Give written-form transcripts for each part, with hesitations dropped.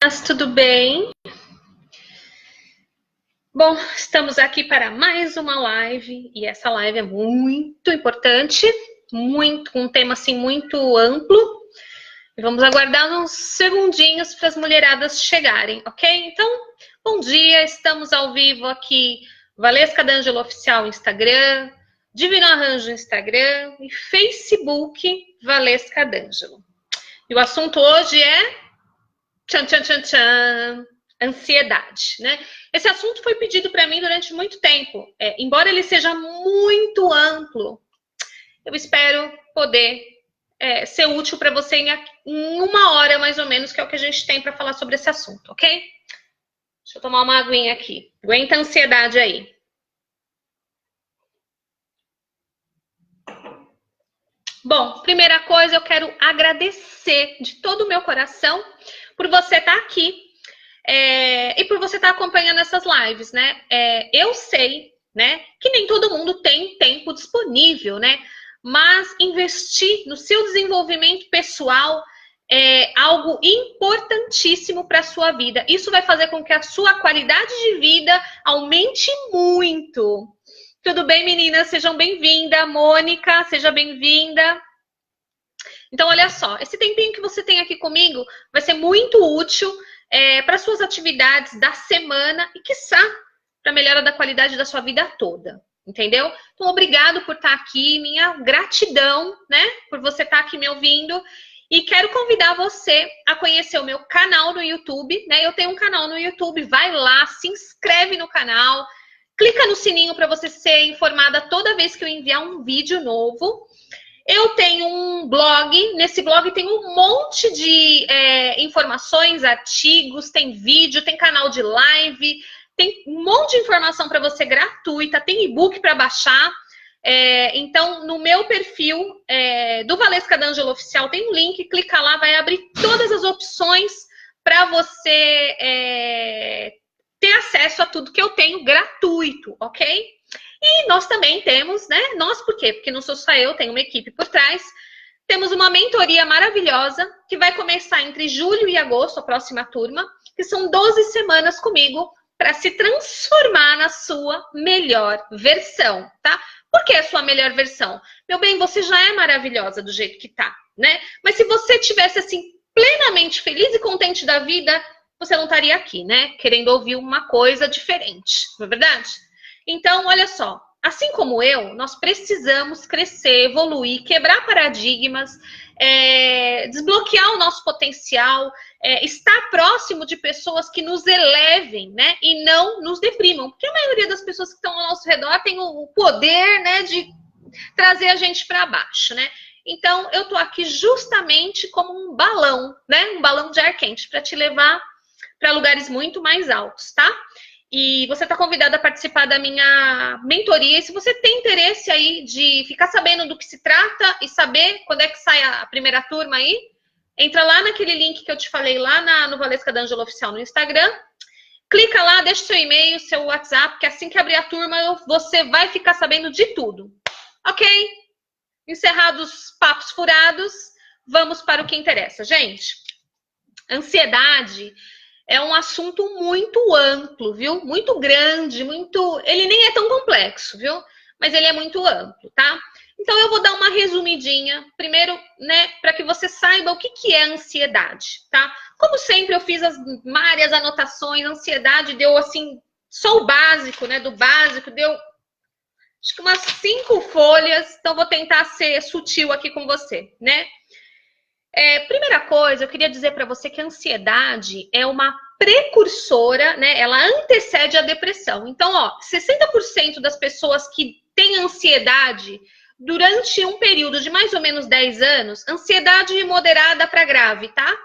Meninas, tudo bem? Bom, estamos aqui para mais uma live e essa live é muito importante, um tema assim muito amplo. E vamos aguardar uns segundinhos para as mulheradas chegarem, ok? Então, bom dia, estamos ao vivo aqui, Valesca D'Angelo Oficial Instagram, Divino Arranjo Instagram e Facebook Valesca D'Angelo. E o assunto hoje é tchan, tchan, tchan, tchan, ansiedade, né? Esse assunto foi pedido para mim durante muito tempo. Embora ele seja muito amplo, eu espero poder ser útil para você em uma hora, mais ou menos, que é o que a gente tem para falar sobre esse assunto, ok? Deixa eu tomar uma aguinha aqui. Aguenta a ansiedade aí. Bom, primeira coisa, eu quero agradecer de todo o meu coração por você estar aqui e por você estar acompanhando essas lives, né? Eu sei, né, que nem todo mundo tem tempo disponível, né? Mas investir no seu desenvolvimento pessoal é algo importantíssimo para a sua vida. Isso vai fazer com que a sua qualidade de vida aumente muito. Tudo bem, meninas? Sejam bem-vindas. Mônica, seja bem-vinda. Então, olha só, esse tempinho que você tem aqui comigo vai ser muito útil para suas atividades da semana e, quiçá, para a melhora da qualidade da sua vida toda, entendeu? Então, obrigado por estar aqui, minha gratidão, né, por você estar aqui me ouvindo. E quero convidar você a conhecer o meu canal no YouTube, né? Eu tenho um canal no YouTube, vai lá, se inscreve no canal, clica no sininho para você ser informada toda vez que eu enviar um vídeo novo. Eu tenho um blog, nesse blog tem um monte de informações, artigos, tem vídeo, tem canal de live, tem um monte de informação para você gratuita, tem e-book para baixar. Então, no meu perfil do Valesca D'Angelo Oficial tem um link, clica lá, vai abrir todas as opções para você ter acesso a tudo que eu tenho gratuito, ok? E nós também temos, né? Nós por quê? Porque não sou só eu, tem uma equipe por trás. Temos uma mentoria maravilhosa que vai começar entre julho e agosto, a próxima turma, que são 12 semanas comigo para se transformar na sua melhor versão, tá? Por que a sua melhor versão? Meu bem, você já é maravilhosa do jeito que tá, né? Mas se você tivesse assim plenamente feliz e contente da vida, você não estaria aqui, né? Querendo ouvir uma coisa diferente, não é verdade? Então, olha só, assim como eu, nós precisamos crescer, evoluir, quebrar paradigmas, desbloquear o nosso potencial, estar próximo de pessoas que nos elevem, né? E não nos deprimam. Porque a maioria das pessoas que estão ao nosso redor tem o poder, né, de trazer a gente para baixo, né? Então, eu tô aqui justamente como um balão, né? Um balão de ar quente para te levar para lugares muito mais altos, tá? E você está convidada a participar da minha mentoria. E se você tem interesse aí de ficar sabendo do que se trata e saber quando é que sai a primeira turma aí, entra lá naquele link que eu te falei lá no Valesca D'Angelo Oficial no Instagram. Clica lá, deixa seu e-mail, seu WhatsApp, que assim que abrir a turma, você vai ficar sabendo de tudo. Ok? Encerrados os papos furados, vamos para o que interessa. Gente, ansiedade é um assunto muito amplo, viu? Muito grande, muito... Ele nem é tão complexo, viu? Mas ele é muito amplo, tá? Então, eu vou dar uma resumidinha, primeiro, né, para que você saiba o que é ansiedade, tá? Como sempre, eu fiz as várias anotações, ansiedade deu, assim, só o básico, né, do básico, deu, acho que umas 5 folhas, então vou tentar ser sutil aqui com você, né? Primeira coisa, eu queria dizer para você que a ansiedade é uma precursora, né? Ela antecede a depressão. Então, 60% das pessoas que têm ansiedade durante um período de mais ou menos 10 anos, ansiedade moderada para grave, tá?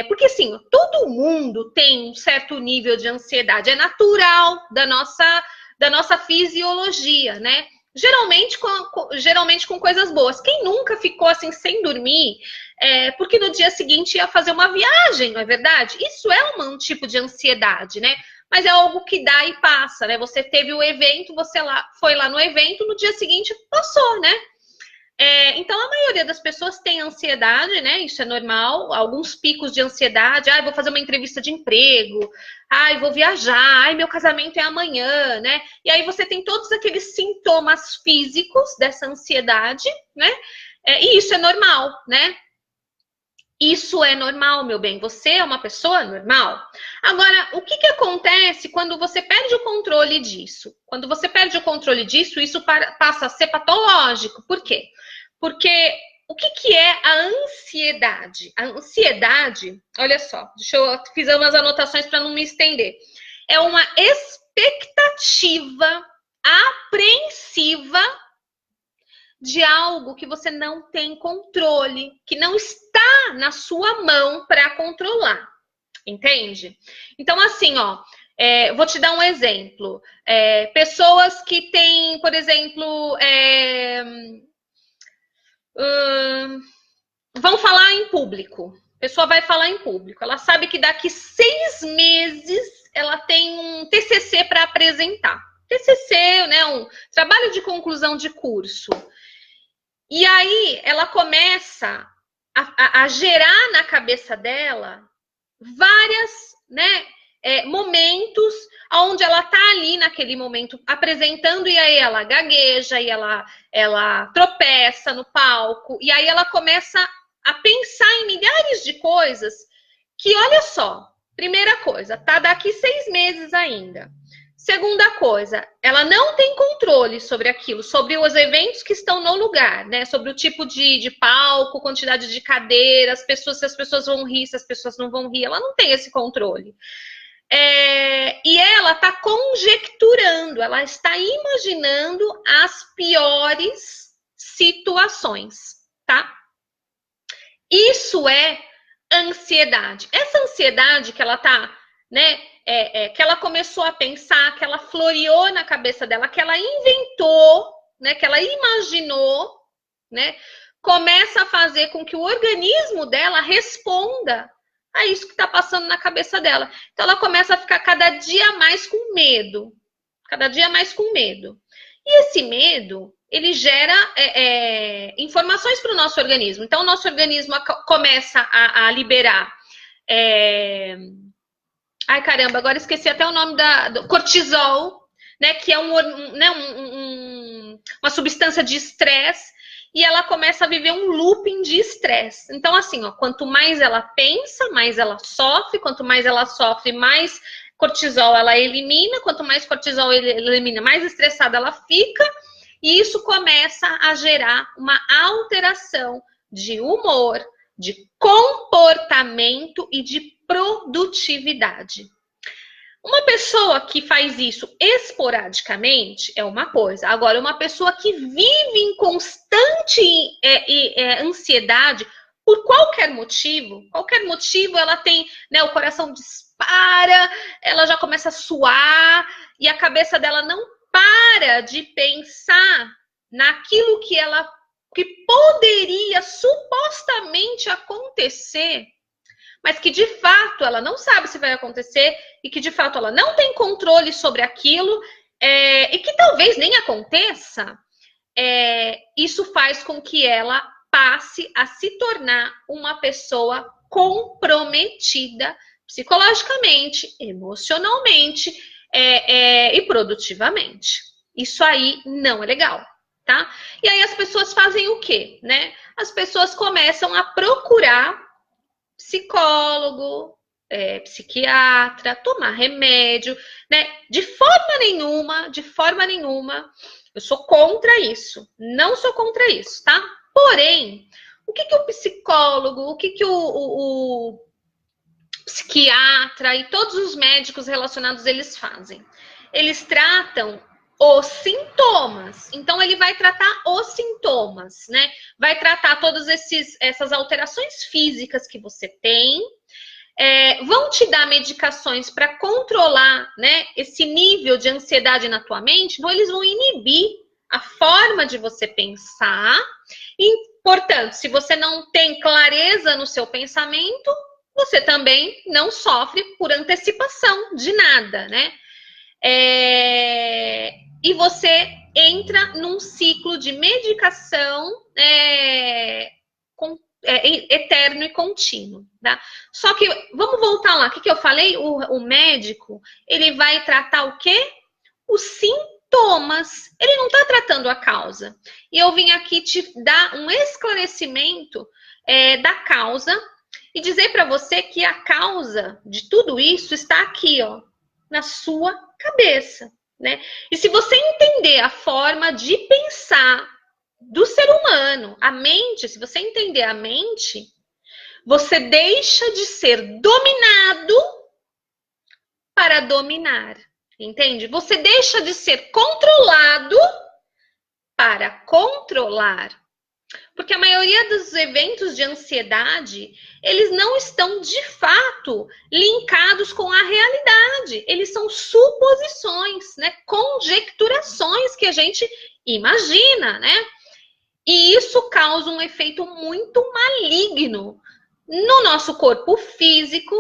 Porque, assim, todo mundo tem um certo nível de ansiedade. É natural da nossa fisiologia, né? Geralmente com coisas boas. Quem nunca ficou assim sem dormir porque no dia seguinte ia fazer uma viagem, não é verdade? Isso é um tipo de ansiedade, né? Mas é algo que dá e passa, né? Você teve o evento, você foi lá no evento, no dia seguinte passou, né? Então, a maioria das pessoas tem ansiedade, né? Isso é normal. Alguns picos de ansiedade. Vou fazer uma entrevista de emprego. Vou viajar. Meu casamento é amanhã, né? E aí você tem todos aqueles sintomas físicos dessa ansiedade, né? E isso é normal, né? Isso é normal, meu bem. Você é uma pessoa normal. Agora, o que acontece quando você perde o controle disso? Quando você perde o controle disso, isso passa a ser patológico. Por quê? Porque o que é a ansiedade? A ansiedade, olha só, eu fiz umas anotações para não me estender. É uma expectativa apreensiva de algo que você não tem controle, que não está na sua mão para controlar, entende? Então, assim, vou te dar um exemplo. Pessoas que têm, por exemplo, vão falar em público. A pessoa vai falar em público. Ela sabe que daqui 6 meses ela tem um TCC para apresentar. TCC, né, um trabalho de conclusão de curso. E aí ela começa a gerar na cabeça dela várias, né, momentos onde ela tá ali naquele momento apresentando, e aí ela gagueja, e ela tropeça no palco, e aí ela começa a pensar em milhares de coisas que, olha só, primeira coisa, tá daqui 6 meses ainda. Segunda coisa, ela não tem controle sobre aquilo, sobre os eventos que estão no lugar, né? Sobre o tipo de palco, quantidade de cadeiras, se as pessoas vão rir, se as pessoas não vão rir, ela não tem esse controle. E ela está conjecturando, ela está imaginando as piores situações, tá? Isso é ansiedade. Essa ansiedade que ela tá, né? Que ela começou a pensar, que ela floreou na cabeça dela, que ela inventou, né? Que ela imaginou, né? Começa a fazer com que o organismo dela responda a isso que está passando na cabeça dela. Então ela começa a ficar cada dia mais com medo, cada dia mais com medo. E esse medo, ele gera informações para o nosso organismo. Então o nosso organismo começa a liberar ai, caramba, agora esqueci até o nome do cortisol, né? Que é uma substância de estresse, e ela começa a viver um looping de estresse. Então, assim, quanto mais ela pensa, mais ela sofre, quanto mais ela sofre, mais cortisol ela elimina, quanto mais cortisol ele elimina, mais estressada ela fica, e isso começa a gerar uma alteração de humor, de comportamento e de produtividade. Uma pessoa que faz isso esporadicamente é uma coisa. Agora, uma pessoa que vive em constante ansiedade por qualquer motivo ela tem, né, o coração dispara, ela já começa a suar e a cabeça dela não para de pensar naquilo que poderia supostamente acontecer, mas que de fato ela não sabe se vai acontecer e que de fato ela não tem controle sobre aquilo, e que talvez nem aconteça. Isso faz com que ela passe a se tornar uma pessoa comprometida psicologicamente, emocionalmente e produtivamente. Isso aí não é legal, tá? E aí as pessoas fazem o quê, né? As pessoas começam a procurar psicólogo, psiquiatra, tomar remédio, né? De forma nenhuma, eu sou contra isso. Não sou contra isso, tá? Porém, o que o psicólogo, o que o psiquiatra e todos os médicos relacionados eles fazem? Eles tratam os sintomas. Então, ele vai tratar os sintomas, né? Vai tratar todas essas alterações físicas que você tem. Vão te dar medicações para controlar, né, esse nível de ansiedade na tua mente. Então, eles vão inibir a forma de você pensar. E, portanto, se você não tem clareza no seu pensamento, você também não sofre por antecipação de nada, né? e você entra num ciclo de medicação eterno e contínuo, tá? Só que, vamos voltar lá, o que eu falei? O médico, ele vai tratar o quê? Os sintomas, ele não está tratando a causa. E eu vim aqui te dar um esclarecimento da causa e dizer para você que a causa de tudo isso está aqui, ó, na sua cabeça, né? E se você entender a forma de pensar do ser humano, a mente, se você entender a mente, você deixa de ser dominado para dominar, entende? Você deixa de ser controlado para controlar. Porque a maioria dos eventos de ansiedade, eles não estão de fato linkados com a realidade. Eles são suposições, né? Conjecturações que a gente imagina, né? E isso causa um efeito muito maligno no nosso corpo físico,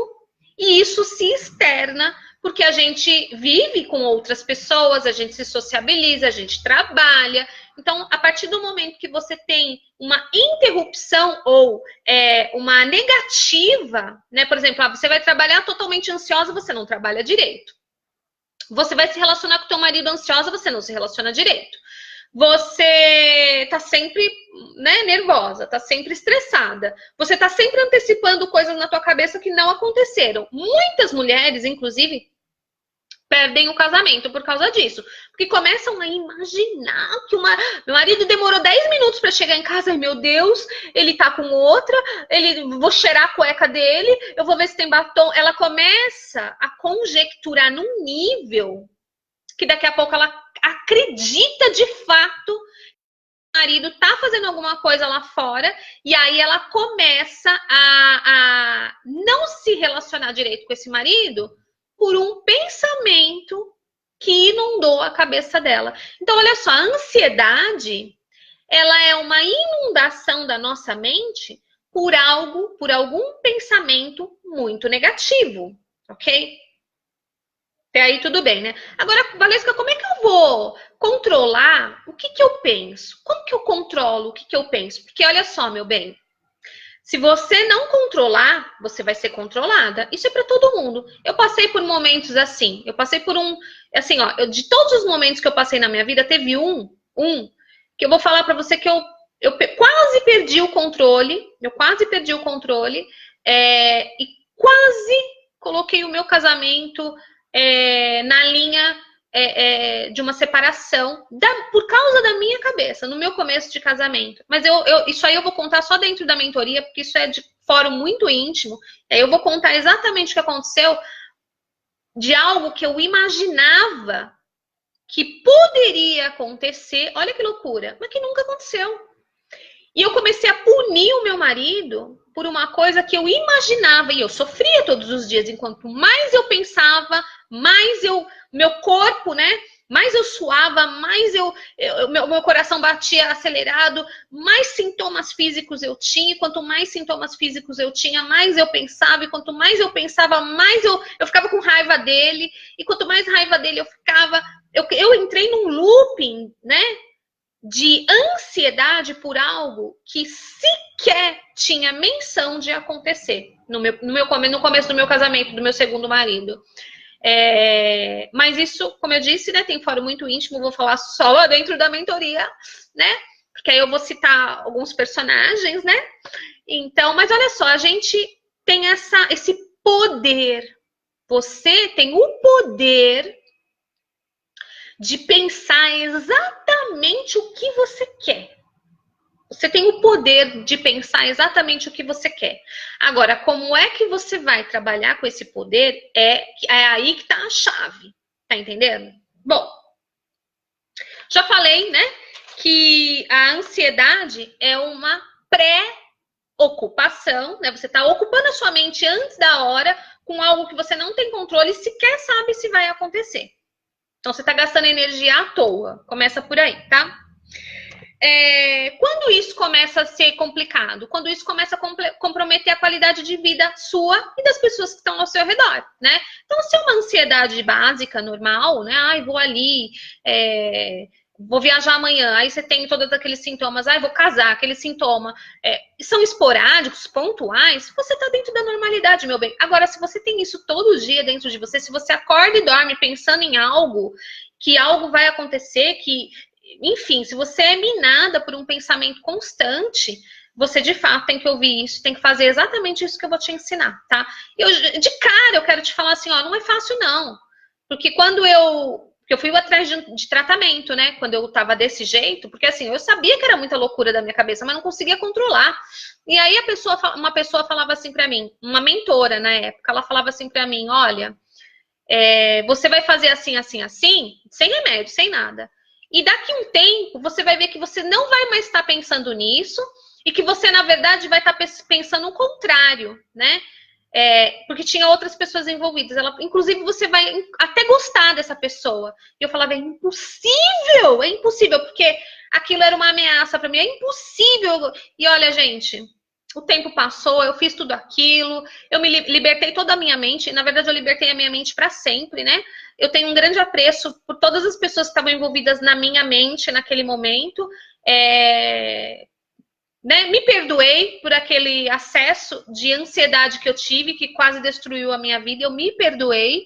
e isso se externa porque a gente vive com outras pessoas, a gente se sociabiliza, a gente trabalha. Então, a partir do momento que você tem uma interrupção ou uma negativa, né? Por exemplo, você vai trabalhar totalmente ansiosa, você não trabalha direito. Você vai se relacionar com teu marido ansiosa, você não se relaciona direito. Você tá sempre, né, nervosa, tá sempre estressada. Você tá sempre antecipando coisas na tua cabeça que não aconteceram. Muitas mulheres, inclusive, perdem o casamento por causa disso. Porque começam a imaginar que meu marido demorou 10 minutos para chegar em casa. Ai, meu Deus, ele tá com outra, vou cheirar a cueca dele, eu vou ver se tem batom. Ela começa a conjecturar num nível que daqui a pouco ela acredita de fato que o marido tá fazendo alguma coisa lá fora, e aí ela começa a não se relacionar direito com esse marido por um pensamento que inundou a cabeça dela. Então, olha só, a ansiedade, ela é uma inundação da nossa mente por algum pensamento muito negativo, ok? Até aí tudo bem, né? Agora, Valesca, como é que eu vou controlar o que eu penso? Como que eu controlo o que eu penso? Porque olha só, meu bem, se você não controlar, você vai ser controlada. Isso é para todo mundo. Eu passei por momentos assim. Eu passei por assim, ó, de todos os momentos que eu passei na minha vida, teve um que eu vou falar para você que eu quase perdi o controle. Eu quase perdi o controle e quase coloquei o meu casamento na linha de uma separação por causa da minha cabeça, no meu começo de casamento. Mas isso aí eu vou contar só dentro da mentoria, porque isso é de fórum muito íntimo. Aí eu vou contar exatamente o que aconteceu de algo que eu imaginava que poderia acontecer. Olha que loucura, mas que nunca aconteceu. E eu comecei a punir o meu marido por uma coisa que eu imaginava, e eu sofria todos os dias, enquanto mais eu pensava, mais meu corpo, né? Mais eu suava, mais meu coração batia acelerado, mais sintomas físicos eu tinha, e quanto mais sintomas físicos eu tinha, mais eu pensava, e quanto mais eu pensava, mais eu ficava com raiva dele, e quanto mais raiva dele eu ficava, eu entrei num looping, né? De ansiedade por algo que sequer tinha menção de acontecer no começo do meu casamento, do meu segundo marido. Mas isso, como eu disse, né, tem fórum muito íntimo, vou falar só lá dentro da mentoria, né? Porque aí eu vou citar alguns personagens, né? Então, mas olha só, a gente tem esse poder. Você tem o poder de pensar exatamente o que você quer. Você tem o poder de pensar exatamente o que você quer. Agora, como é que você vai trabalhar com esse poder? É aí que tá a chave. Tá entendendo? Bom, já falei, né, que a ansiedade é uma pré-ocupação, né? Você tá ocupando a sua mente antes da hora com algo que você não tem controle e sequer sabe se vai acontecer. Então, você está gastando energia à toa. Começa por aí, tá? Quando isso começa a ser complicado? Quando isso começa a comprometer a qualidade de vida sua e das pessoas que estão ao seu redor, né? Então, se é uma ansiedade básica, normal, né? Ai, vou ali, vou viajar amanhã, aí você tem todos aqueles sintomas, ai, vou casar, aquele sintoma, são esporádicos, pontuais, você está dentro da normalidade, meu bem. Agora, se você tem isso todo dia dentro de você, se você acorda e dorme pensando em algo, que algo vai acontecer, que, enfim, se você é minada por um pensamento constante, você de fato tem que ouvir isso, tem que fazer exatamente isso que eu vou te ensinar, tá? De cara, eu quero te falar assim, ó, não é fácil não, porque quando eu fui atrás de tratamento, né? Quando eu tava desse jeito, porque assim, eu sabia que era muita loucura da minha cabeça, mas não conseguia controlar. E aí uma pessoa falava assim pra mim, uma mentora na época, ela falava assim pra mim, olha, você vai fazer assim, assim, assim, sem remédio, sem nada. E daqui um tempo, você vai ver que você não vai mais estar pensando nisso e que você, na verdade, vai estar pensando o contrário, né? Porque tinha outras pessoas envolvidas. Inclusive, você vai até gostar dessa pessoa. E eu falava, é impossível, porque aquilo era uma ameaça para mim, é impossível. E olha, gente, o tempo passou, eu fiz tudo aquilo, eu me libertei toda a minha mente. Na verdade, eu libertei a minha mente para sempre, né? Eu tenho um grande apreço por todas as pessoas que estavam envolvidas na minha mente naquele momento. Né, me perdoei por aquele acesso de ansiedade que eu tive, que quase destruiu a minha vida. Eu me perdoei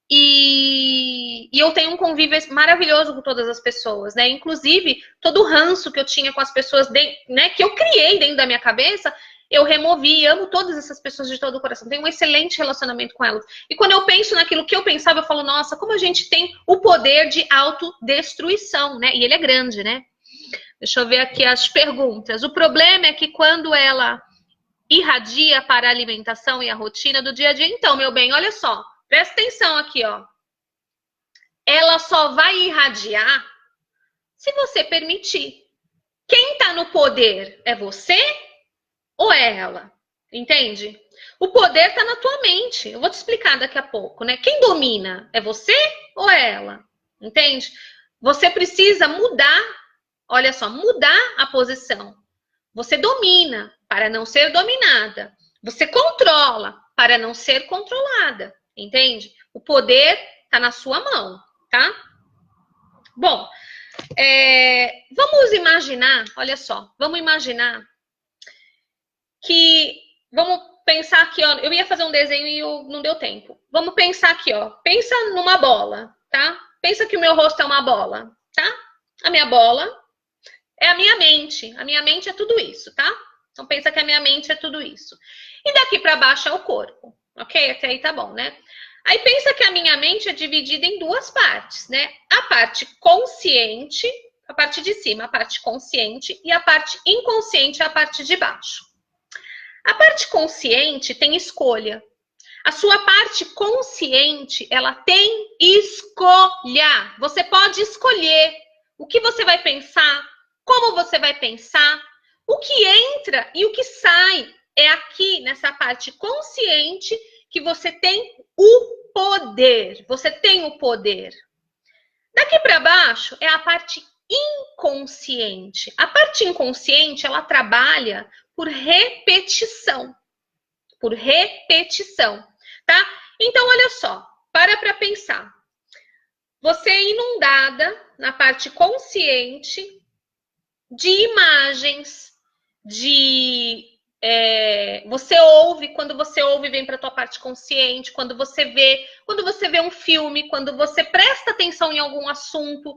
e eu tenho um convívio maravilhoso com todas as pessoas, né? Inclusive, todo o ranço que eu tinha com as pessoas, né, que eu criei dentro da minha cabeça, eu removi. Amo todas essas pessoas de todo o coração. Tenho um excelente relacionamento com elas. E quando eu penso naquilo que eu pensava, eu falo, nossa, como a gente tem o poder de autodestruição, né? E ele é grande, né? Deixa eu ver aqui as perguntas. O problema é que quando ela irradia para a alimentação e a rotina do dia a dia, então, meu bem, olha só, presta atenção aqui, ó. Ela só vai irradiar se você permitir. Quem tá no poder é você ou é ela? Entende? O poder tá na tua mente. Eu vou te explicar daqui a pouco, né? Quem domina é você ou é ela? Entende? Você precisa mudar. Olha só, mudar a posição. Você domina para não ser dominada. Você controla para não ser controlada. Entende? O poder está na sua mão, tá? Bom, vamos imaginar, olha só, vamos imaginar que, vamos pensar aqui, ó, eu ia fazer um desenho e não deu tempo. Vamos pensar aqui, ó, pensa numa bola, tá? Pensa que o meu rosto é uma bola, tá? A minha bola é a minha mente. A minha mente é tudo isso, tá? Então pensa que a minha mente é tudo isso. E daqui para baixo é o corpo, ok? Até aí tá bom, né? Aí pensa que a minha mente é dividida em duas partes, né? A parte consciente, a parte de cima, a parte consciente, e a parte inconsciente, a parte de baixo. A parte consciente tem escolha. A sua parte consciente, ela tem escolha. Você pode escolher o que você vai pensar, como você vai pensar, o que entra e o que sai. É aqui, nessa parte consciente, que você tem o poder. Você tem o poder. Daqui para baixo é a parte inconsciente. A parte inconsciente, ela trabalha por repetição. Por repetição, tá? Então, olha só, para pensar. Você é inundada na parte consciente de imagens, você ouve, quando você ouve vem para a tua parte consciente, quando você vê um filme, quando você presta atenção em algum assunto,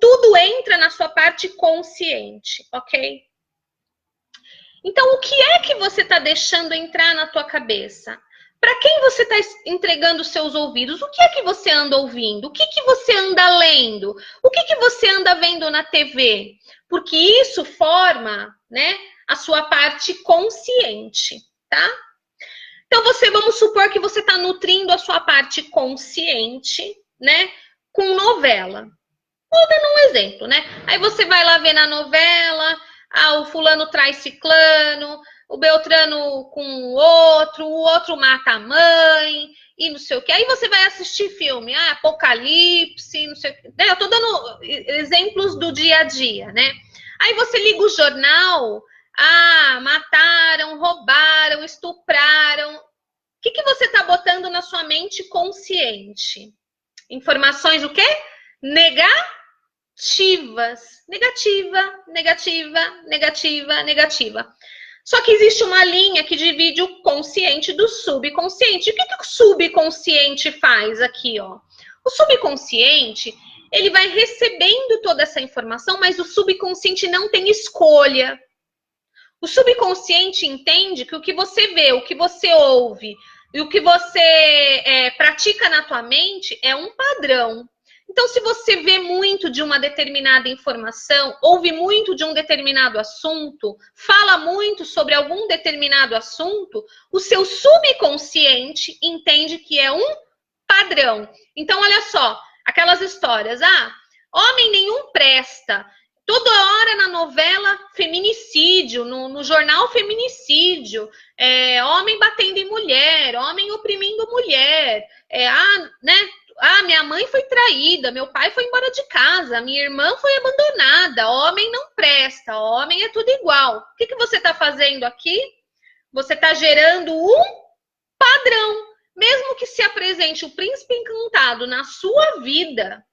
tudo entra na sua parte consciente, ok? Então, o que é que você está deixando entrar na tua cabeça? Para quem você está entregando os seus ouvidos? O que é que você anda ouvindo? O que você anda lendo? O que você anda vendo na TV? Porque isso forma, né, a sua parte consciente, tá? Então, vamos supor que você está nutrindo a sua parte consciente, né, com novela. Vou dando um exemplo, né? Aí você vai lá ver na novela, o fulano traz ciclano, o Beltrano com o outro mata a mãe, e não sei o que. Aí você vai assistir filme, Apocalipse, não sei o que. Eu tô dando exemplos do dia a dia, né? Aí você liga o jornal, mataram, roubaram, estupraram. que você está botando na sua mente consciente? Informações o quê? Negativas. Negativa, negativa, negativa, negativa. Só que existe uma linha que divide o consciente do subconsciente. O que o subconsciente faz aqui, ó? O subconsciente, ele vai recebendo toda essa informação, mas o subconsciente não tem escolha. O subconsciente entende que o que você vê, o que você ouve e o que você pratica na tua mente é um padrão. Então, se você vê muito de uma determinada informação, ouve muito de um determinado assunto, fala muito sobre algum determinado assunto, o seu subconsciente entende que é um padrão. Então, olha só, aquelas histórias, homem nenhum presta. Toda hora na novela, feminicídio, no jornal, feminicídio, homem batendo em mulher, homem oprimindo mulher, minha mãe foi traída, meu pai foi embora de casa, minha irmã foi abandonada, homem não presta, homem é tudo igual. O que você está fazendo aqui? Você está gerando um padrão. Mesmo que se apresente o príncipe encantado na sua vida,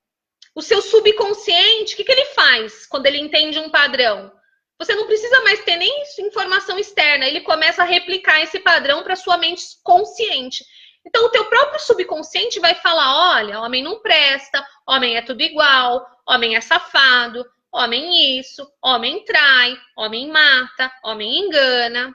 o seu subconsciente, o que ele faz quando ele entende um padrão? Você não precisa mais ter nem informação externa, ele começa a replicar esse padrão para sua mente consciente. Então, o teu próprio subconsciente vai falar, olha, homem não presta, homem é tudo igual, homem é safado, homem isso, homem trai, homem mata, homem engana.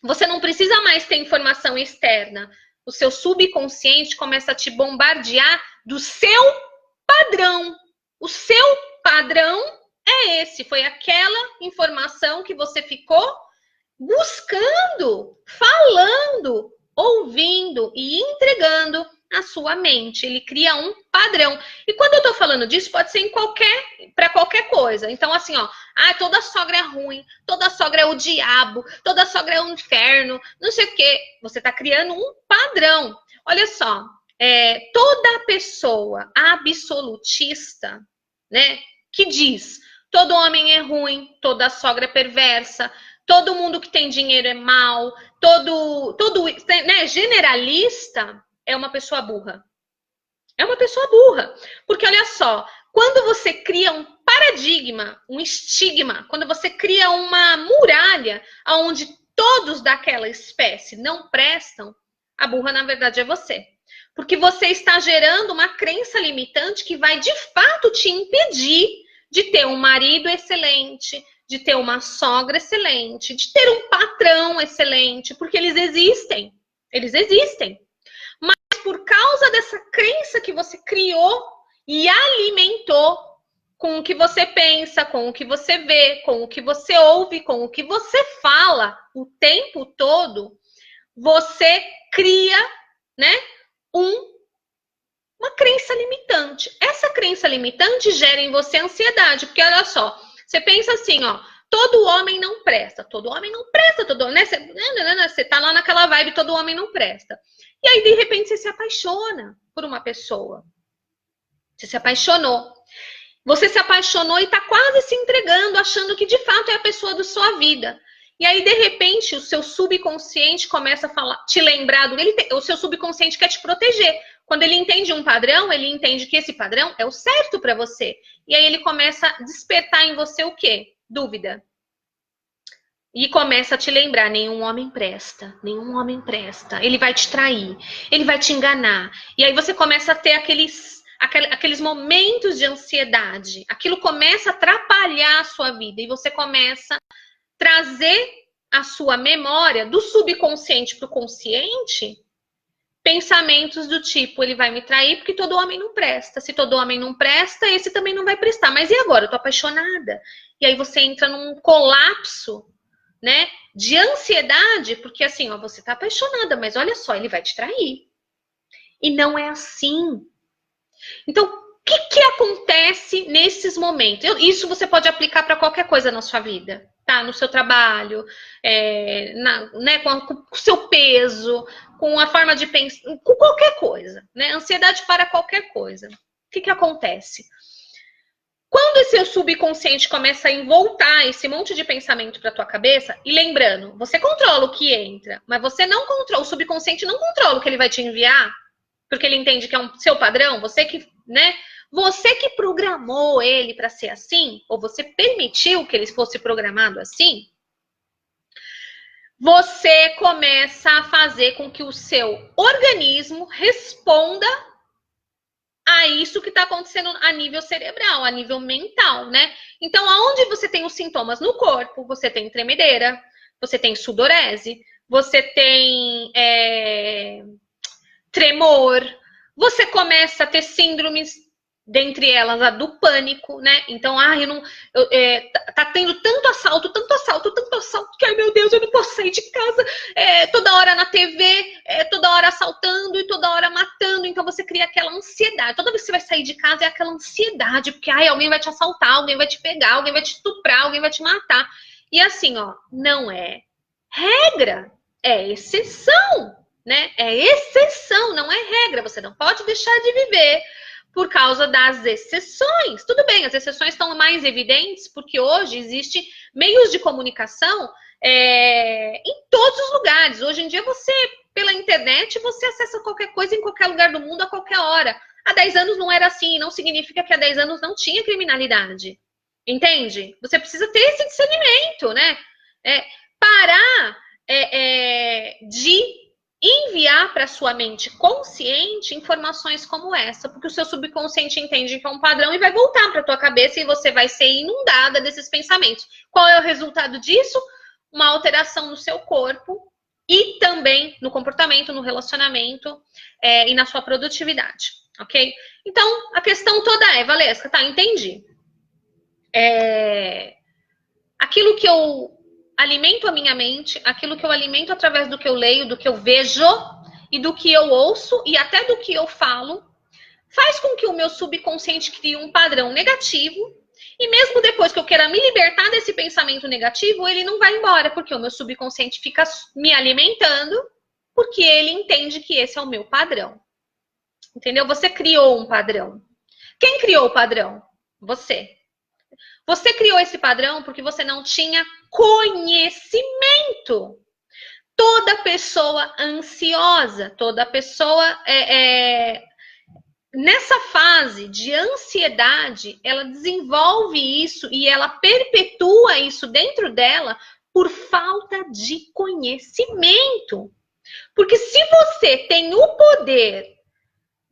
Você não precisa mais ter informação externa. O seu subconsciente começa a te bombardear do seu padrão. O seu padrão é esse. Foi aquela informação que você ficou buscando, falando, ouvindo e entregando à sua mente. Ele cria um padrão. E quando eu tô falando disso, pode ser para qualquer coisa. Então, assim, toda sogra é ruim, toda sogra é o diabo, toda sogra é o inferno, não sei o quê. Você tá criando um padrão. Olha só, toda pessoa absolutista, né, que diz todo homem é ruim, toda sogra é perversa, todo mundo que tem dinheiro é mau, generalista é uma pessoa burra. É uma pessoa burra. Porque olha só, quando você cria um paradigma, um estigma, quando você cria uma muralha onde todos daquela espécie não prestam, a burra na verdade é você. Porque você está gerando uma crença limitante que vai de fato te impedir de ter um marido excelente, de ter uma sogra excelente, de ter um patrão excelente, porque eles existem. Eles existem. Mas por causa dessa crença que você criou e alimentou com o que você pensa, com o que você vê, com o que você ouve, com o que você fala o tempo todo, você cria, né, uma crença limitante. Essa crença limitante gera em você ansiedade, porque olha só, você pensa assim, todo homem não presta, todo homem não presta, você tá lá naquela vibe, todo homem não presta. E aí, de repente, você se apaixona por uma pessoa. Você se apaixonou. Você se apaixonou e tá quase se entregando, achando que de fato é a pessoa da sua vida. E aí, de repente, o seu subconsciente começa a falar, te lembrar o seu subconsciente quer te proteger. Quando ele entende um padrão, ele entende que esse padrão é o certo para você. E aí ele começa a despertar em você o quê? Dúvida. E começa a te lembrar, nenhum homem presta, nenhum homem presta. Ele vai te trair, ele vai te enganar. E aí você começa a ter aqueles momentos de ansiedade. Aquilo começa a atrapalhar a sua vida. E você começa a trazer a sua memória do subconsciente para o consciente pensamentos do tipo, ele vai me trair porque todo homem não presta. Se todo homem não presta, esse também não vai prestar. Mas e agora? Eu tô apaixonada. E aí você entra num colapso, né, de ansiedade, porque assim, você tá apaixonada, mas olha só, ele vai te trair. E não é assim. Então, o que acontece nesses momentos? Isso você pode aplicar para qualquer coisa na sua vida, tá? No seu trabalho, com o seu peso, com a forma de pensar, com qualquer coisa, né? Ansiedade para qualquer coisa. O que acontece? Quando esse seu subconsciente começa a envoltar esse monte de pensamento para tua cabeça, e lembrando, você controla o que entra, mas você não controla, o subconsciente não controla o que ele vai te enviar, porque ele entende que é um seu padrão, você que, né? Você que programou ele para ser assim, ou você permitiu que ele fosse programado assim, você começa a fazer com que o seu organismo responda a isso que está acontecendo a nível cerebral, a nível mental, né? Então, aonde você tem os sintomas no corpo, você tem tremedeira, você tem sudorese, você tem tremor, você começa a ter síndromes, dentre elas a do pânico, né? Então, tá tendo tanto assalto, que, ai meu Deus, eu não posso sair de casa, toda hora na TV, toda hora assaltando e toda hora matando, então você cria aquela ansiedade, toda vez que você vai sair de casa é aquela ansiedade, porque alguém vai te assaltar, alguém vai te pegar, alguém vai te estuprar, alguém vai te matar, e assim, ó, não é regra, é exceção, né? É exceção, não é regra, você não pode deixar de viver por causa das exceções. Tudo bem, as exceções estão mais evidentes porque hoje existem meios de comunicação em todos os lugares. Hoje em dia, pela internet, você acessa qualquer coisa em qualquer lugar do mundo, a qualquer hora. Há 10 anos não era assim, não significa que há 10 anos não tinha criminalidade. Entende? Você precisa ter esse discernimento, né? Parar de enviar para sua mente consciente informações como essa, porque o seu subconsciente entende que é um padrão e vai voltar para tua cabeça e você vai ser inundada desses pensamentos. Qual é o resultado disso? Uma alteração no seu corpo e também no comportamento, no relacionamento e na sua produtividade, ok? Então, a questão toda Valesca, tá, entendi. Aquilo que eu alimento a minha mente, aquilo que eu alimento através do que eu leio, do que eu vejo e do que eu ouço e até do que eu falo, faz com que o meu subconsciente crie um padrão negativo e mesmo depois que eu queira me libertar desse pensamento negativo, ele não vai embora, porque o meu subconsciente fica me alimentando, porque ele entende que esse é o meu padrão. Entendeu? Você criou um padrão. Quem criou o padrão? Você. Você criou esse padrão porque você não tinha conhecimento. Toda pessoa ansiosa, toda pessoa nessa fase de ansiedade, ela desenvolve isso e ela perpetua isso dentro dela por falta de conhecimento. Porque se você tem o poder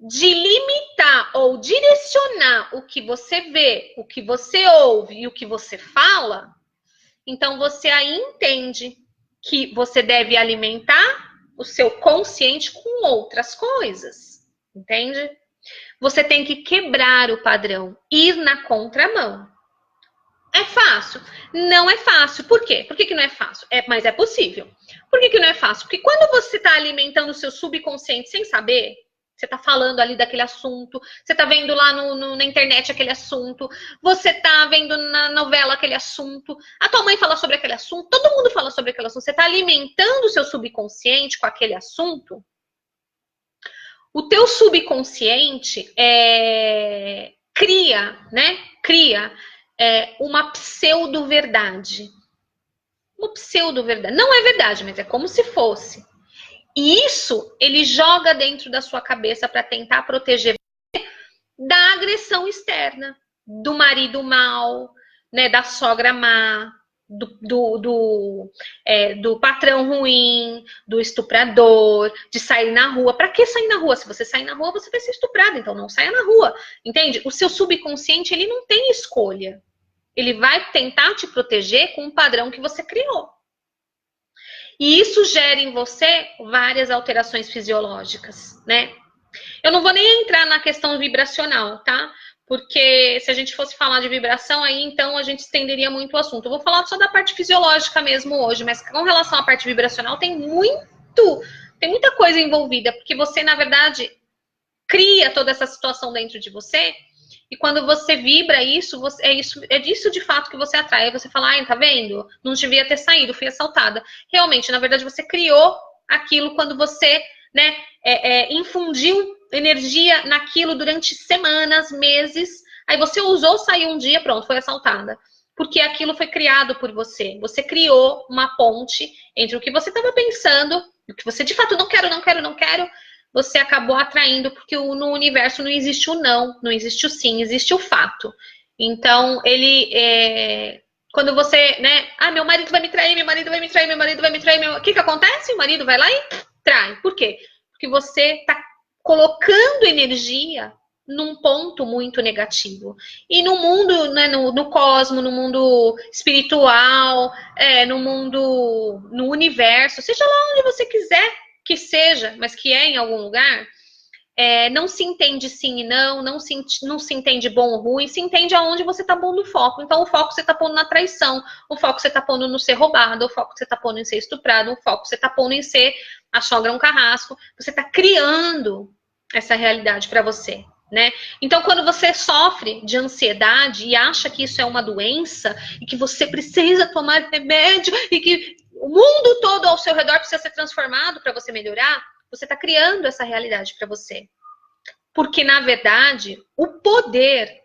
de limitar ou direcionar o que você vê, o que você ouve e o que você fala, então você aí entende que você deve alimentar o seu consciente com outras coisas, entende? Você tem que quebrar o padrão, ir na contramão. É fácil? Não é fácil. Por quê? Por que não é fácil? Mas é possível. Por que não é fácil? Porque quando você está alimentando o seu subconsciente sem saber, você tá falando ali daquele assunto, você tá vendo lá na internet aquele assunto, você tá vendo na novela aquele assunto, a tua mãe fala sobre aquele assunto, todo mundo fala sobre aquele assunto, você tá alimentando o seu subconsciente com aquele assunto, o teu subconsciente cria uma pseudo-verdade. Uma pseudo-verdade. Não é verdade, mas é como se fosse. E isso ele joga dentro da sua cabeça para tentar proteger você da agressão externa, do marido mal, né, da sogra má, do patrão ruim, do estuprador, de sair na rua. Para que sair na rua? Se você sair na rua, você vai ser estuprado, então não saia na rua. Entende? O seu subconsciente, ele não tem escolha. Ele vai tentar te proteger com um padrão que você criou. E isso gera em você várias alterações fisiológicas, né? Eu não vou nem entrar na questão vibracional, tá? Porque se a gente fosse falar de vibração, aí então a gente estenderia muito o assunto. Eu vou falar só da parte fisiológica mesmo hoje, mas com relação à parte vibracional tem muita coisa envolvida, porque você, na verdade, cria toda essa situação dentro de você. E quando você vibra isso, é disso de fato que você atrai. Aí você fala, ai, tá vendo? Não devia ter saído, fui assaltada. Realmente, na verdade, você criou aquilo quando você, né, infundiu energia naquilo durante semanas, meses, Aí você usou, saiu um dia, pronto, foi assaltada. Porque aquilo foi criado por você. Você criou uma ponte entre o que você estava pensando e o que você de fato não quero, não quero, não quero. Você acabou atraindo, porque no universo não existe o não, não existe o sim, existe o fato. Então, quando você, né? Ah, meu marido vai me trair, meu marido vai me trair, meu marido vai me trair. O que acontece? O marido vai lá e trai. Por quê? Porque você está colocando energia num ponto muito negativo. E no mundo, né, no cosmo, no mundo espiritual, no universo, seja lá onde você quiser que seja, mas que é em algum lugar, não se entende sim e não se entende bom ou ruim, se entende aonde você está pondo o foco. Então, o foco você está pondo na traição, o foco você está pondo no ser roubado, o foco você está pondo em ser estuprado, o foco você está pondo em ser a sogra um carrasco. Você está criando essa realidade para você. Né? Então, quando você sofre de ansiedade e acha que isso é uma doença e que você precisa tomar remédio e que o mundo todo ao seu redor precisa ser transformado para você melhorar, você está criando essa realidade para você. Porque, na verdade, o poder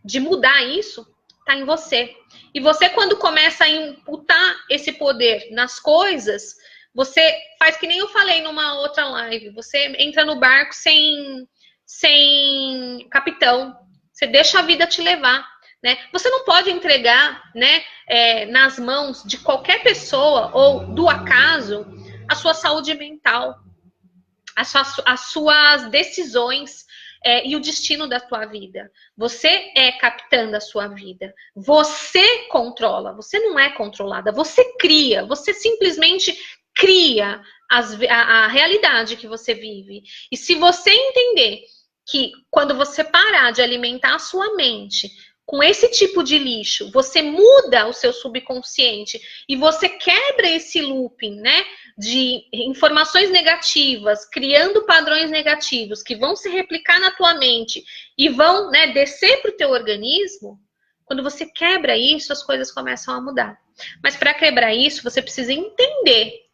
de mudar isso está em você. E você, quando começa a imputar esse poder nas coisas, você faz que nem eu falei numa outra live. Você entra no barco sem capitão. Você deixa a vida te levar. Né? Você não pode entregar, né, nas mãos de qualquer pessoa ou do acaso a sua saúde mental, as suas decisões e o destino da tua vida. Você é capitã da sua vida. Você controla, você não é controlada. Você cria, você simplesmente cria a realidade que você vive. E se você entender que quando você parar de alimentar a sua mente com esse tipo de lixo, você muda o seu subconsciente e você quebra esse looping, né, de informações negativas, criando padrões negativos que vão se replicar na tua mente e vão, né, descer para o teu organismo. Quando você quebra isso, as coisas começam a mudar. Mas para quebrar isso, você precisa entender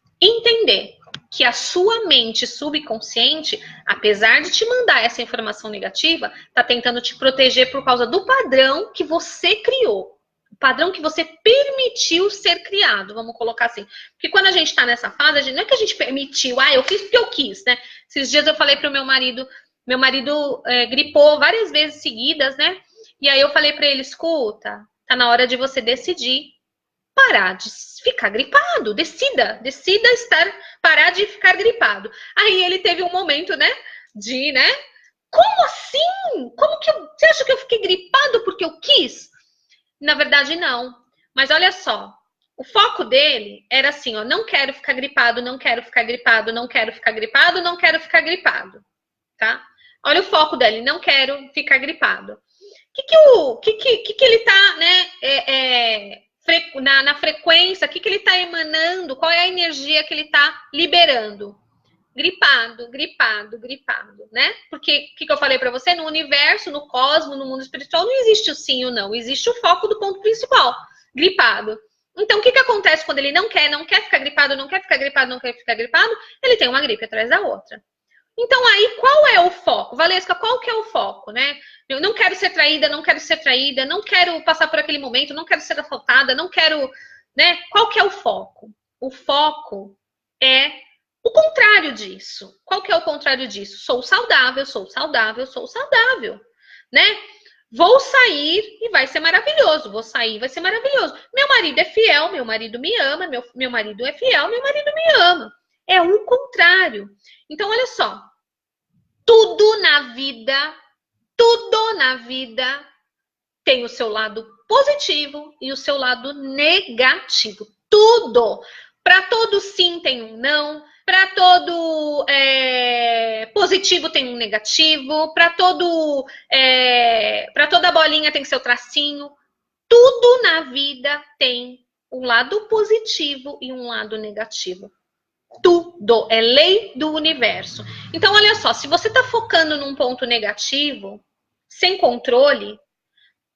que a sua mente subconsciente, apesar de te mandar essa informação negativa, está tentando te proteger por causa do padrão que você criou. O padrão que você permitiu ser criado, vamos colocar assim. Porque quando a gente está nessa fase, não é que a gente permitiu, eu fiz porque eu quis, né? Esses dias eu falei para o meu marido gripou várias vezes seguidas, né? E aí eu falei para ele, escuta, tá na hora de você decidir parar de ficar gripado, decida parar de ficar gripado. Aí ele teve um momento, né, como assim? Você acha que eu fiquei gripado porque eu quis? Na verdade, não. Mas olha só, o foco dele era assim, ó, não quero ficar gripado, não quero ficar gripado, não quero ficar gripado, não quero ficar gripado, tá? Olha o foco dele, não quero ficar gripado. O que ele tá, né, na frequência, o que ele está emanando, qual é a energia que ele está liberando. Gripado, né? Porque, o que eu falei para você? No universo, no cosmos, no mundo espiritual, não existe o sim ou não. Existe o foco do ponto principal, gripado. Então, o que acontece quando ele não quer ficar gripado, não quer ficar gripado, não quer ficar gripado? Ele tem uma gripe atrás da outra. Então, aí, qual é o foco? Valesca, qual que é o foco, né? Eu não quero ser traída, não quero passar por aquele momento, não quero ser assaltada, não quero, né? Qual que é o foco? O foco é o contrário disso. Qual que é o contrário disso? Sou saudável, né? Vou sair e vai ser maravilhoso. Vou sair, vai ser maravilhoso. Meu marido é fiel, meu marido me ama, meu marido é fiel, meu marido me ama. É o contrário. Então, olha só. Tudo na vida tem o seu lado positivo e o seu lado negativo. Tudo. Para todo sim tem um não. Para todo positivo tem um negativo. Para toda bolinha tem seu tracinho. Tudo na vida tem um lado positivo e um lado negativo. Tudo é lei do universo. Então, olha só, se você está focando num ponto negativo, sem controle,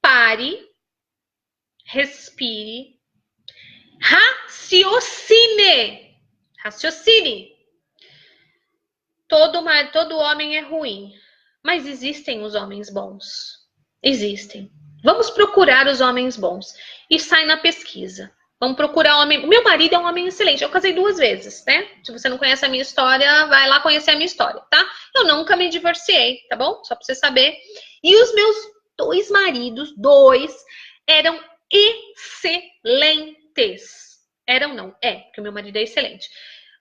pare, respire, raciocine. Todo homem é ruim, mas existem os homens bons. Existem. Vamos procurar os homens bons. E sai na pesquisa. Vamos procurar homem. Meu marido é um homem excelente. Eu casei 2 vezes, né? Se você não conhece a minha história, vai lá conhecer a minha história, tá? Eu nunca me divorciei, tá bom? Só pra você saber. E os meus 2 maridos, 2, eram excelentes. Eram, não. Porque o meu marido é excelente.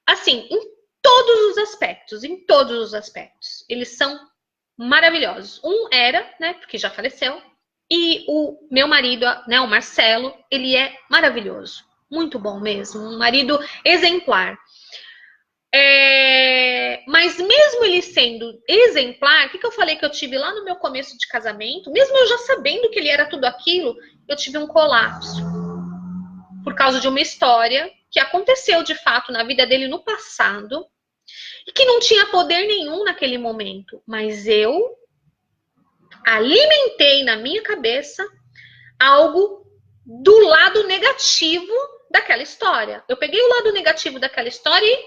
Assim, em todos os aspectos. Em todos os aspectos. Eles são maravilhosos. Um era, né? Porque já faleceu. E o meu marido, né, o Marcelo, ele é maravilhoso. Muito bom mesmo. Um marido exemplar. Mas mesmo ele sendo exemplar, o que eu falei que eu tive lá no meu começo de casamento? Mesmo eu já sabendo que ele era tudo aquilo, eu tive um colapso. Por causa de uma história que aconteceu de fato na vida dele no passado. E que não tinha poder nenhum naquele momento. Mas eu alimentei na minha cabeça algo do lado negativo daquela história. Eu peguei o lado negativo daquela história e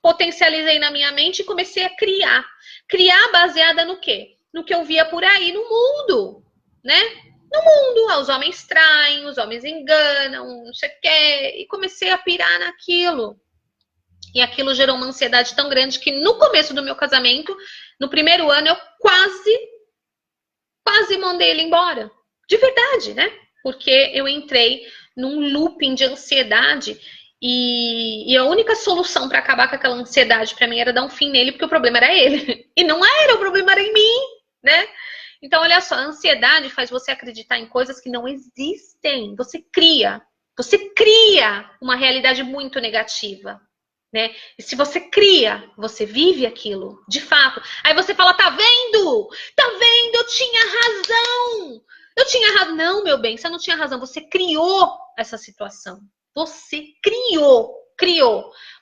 potencializei na minha mente e comecei a criar. Criar baseada no quê? No que eu via por aí no mundo, né? No mundo, os homens traem, os homens enganam, não sei o quê. E comecei a pirar naquilo. E aquilo gerou uma ansiedade tão grande que no começo do meu casamento, no primeiro ano, eu quase mandei ele embora. De verdade, né? Porque eu entrei num looping de ansiedade e a única solução para acabar com aquela ansiedade para mim era dar um fim nele, porque o problema era ele. E não era, o problema era em mim, né? Então, olha só, a ansiedade faz você acreditar em coisas que não existem. Você cria uma realidade muito negativa. Né? E se você cria, você vive aquilo, de fato. Aí você fala, tá vendo? Tá vendo? Eu tinha razão. Eu tinha razão. Não, meu bem, você não tinha razão. Você criou essa situação. Você criou.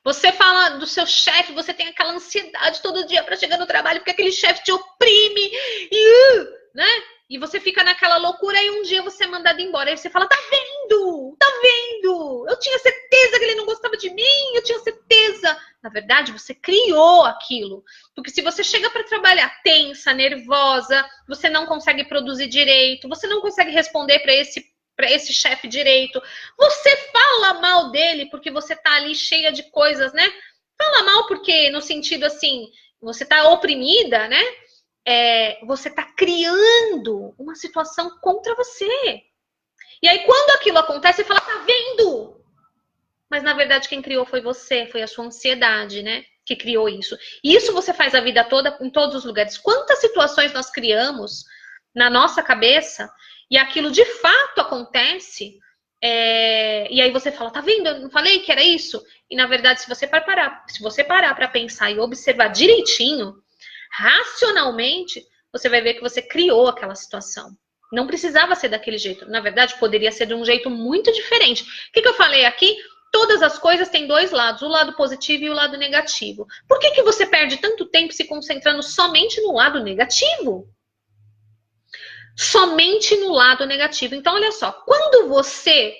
Você fala do seu chefe, você tem aquela ansiedade todo dia para chegar no trabalho, porque aquele chefe te oprime. Né? E você fica naquela loucura e um dia você é mandado embora. Aí você fala, tá vendo? Tá vendo? Eu tinha certeza que ele não gostava de mim, eu tinha certeza. Na verdade, você criou aquilo. Porque se você chega para trabalhar tensa, nervosa, você não consegue produzir direito, você não consegue responder para esse chefe direito, você fala mal dele porque você tá ali cheia de coisas, né? Fala mal porque, no sentido assim, você tá oprimida, né? Você está criando uma situação contra você. E aí, quando aquilo acontece, você fala, tá vendo? Mas, na verdade, quem criou foi você, foi a sua ansiedade, né? Que criou isso. E isso você faz a vida toda, em todos os lugares. Quantas situações nós criamos na nossa cabeça e aquilo de fato acontece, e aí você fala, tá vendo? Eu não falei que era isso? E, na verdade, se você parar para pensar e observar direitinho, racionalmente, você vai ver que você criou aquela situação. Não precisava ser daquele jeito. Na verdade, poderia ser de um jeito muito diferente. O que eu falei aqui? Todas as coisas têm 2 lados, o lado positivo e o lado negativo. Por que você perde tanto tempo se concentrando somente no lado negativo? Somente no lado negativo. Então, olha só, quando você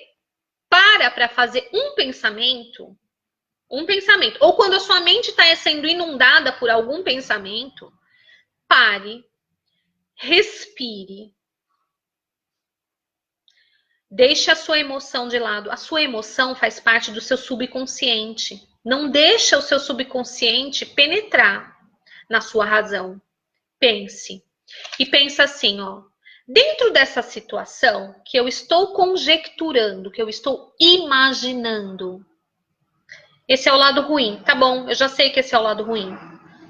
para fazer um pensamento, ou quando a sua mente está sendo inundada por algum pensamento, pare, respire, deixe a sua emoção de lado. A sua emoção faz parte do seu subconsciente. Não deixa o seu subconsciente penetrar na sua razão. Pense. E pensa assim, ó. Dentro dessa situação que eu estou conjecturando, que eu estou imaginando, esse é o lado ruim. Tá bom, eu já sei que esse é o lado ruim.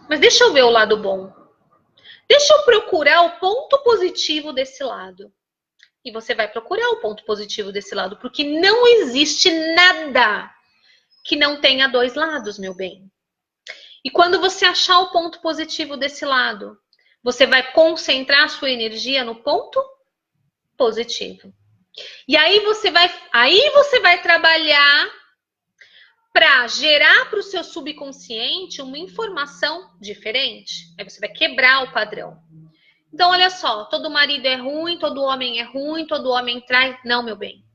Mas deixa eu ver o lado bom. Deixa eu procurar o ponto positivo desse lado. E você vai procurar o ponto positivo desse lado, porque não existe nada que não tenha 2 lados, meu bem. E quando você achar o ponto positivo desse lado, você vai concentrar sua energia no ponto positivo. E aí você vai trabalhar para gerar para o seu subconsciente uma informação diferente. Aí você vai quebrar o padrão. Então, olha só, todo marido é ruim, todo homem é ruim, todo homem trai. Não, meu bem.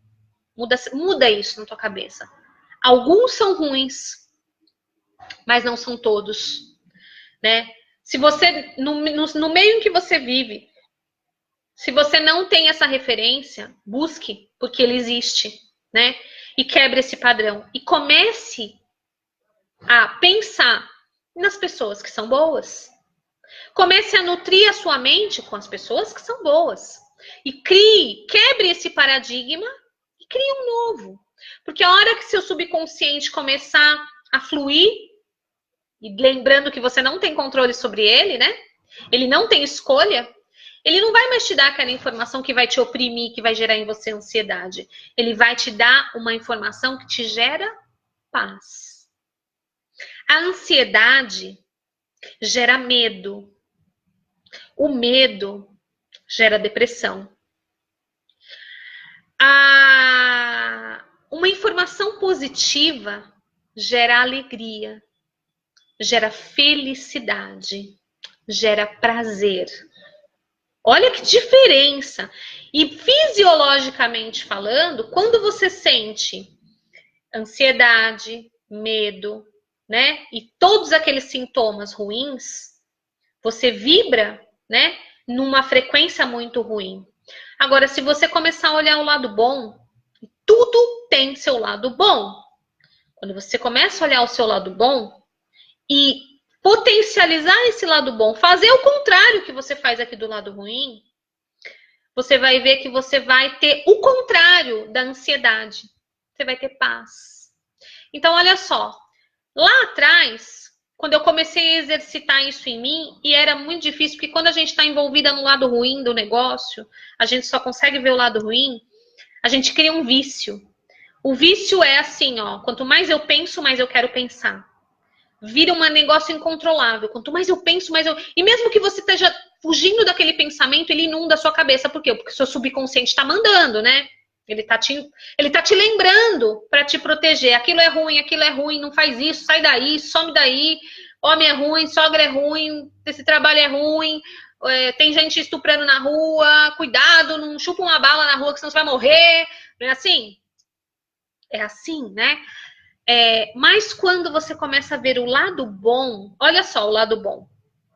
Muda isso na tua cabeça. Alguns são ruins, mas não são todos, né? Se você, no meio em que você vive, Se você não tem essa referência, busque, porque ele existe, né? E quebre esse padrão. E comece a pensar nas pessoas que são boas. Comece a nutrir a sua mente com as pessoas que são boas. E quebre esse paradigma e crie um novo. Porque a hora que seu subconsciente começar a fluir, e lembrando que você não tem controle sobre ele, né? Ele não tem escolha. Ele não vai mais te dar aquela informação que vai te oprimir, que vai gerar em você ansiedade. Ele vai te dar uma informação que te gera paz. A ansiedade gera medo. O medo gera depressão. Uma informação positiva gera alegria, gera felicidade, gera prazer. Olha que diferença! E fisiologicamente falando, quando você sente ansiedade, medo, né? E todos aqueles sintomas ruins, você vibra, né? Numa frequência muito ruim. Agora, se você começar a olhar o lado bom, tudo tem seu lado bom. Quando você começa a olhar o seu lado bom e potencializar esse lado bom, fazer o contrário que você faz aqui do lado ruim, você vai ver que você vai ter o contrário da ansiedade. Você vai ter paz. Então, olha só. Lá atrás, quando eu comecei a exercitar isso em mim, e era muito difícil, porque quando a gente está envolvida no lado ruim do negócio, a gente só consegue ver o lado ruim, a gente cria um vício. O vício é assim, ó, quanto mais eu penso, mais eu quero pensar. Vira um negócio incontrolável. Quanto mais eu penso, mais eu... E mesmo que você esteja fugindo daquele pensamento, ele inunda a sua cabeça. Por quê? Porque o seu subconsciente está mandando, né? Ele tá te lembrando para te proteger. Aquilo é ruim, não faz isso, sai daí, some daí. Homem é ruim, sogra é ruim, esse trabalho é ruim, tem gente estuprando na rua, cuidado, não chupa uma bala na rua que senão você vai morrer. Não é assim? É assim, né? Mas quando você começa a ver o lado bom, olha só o lado bom,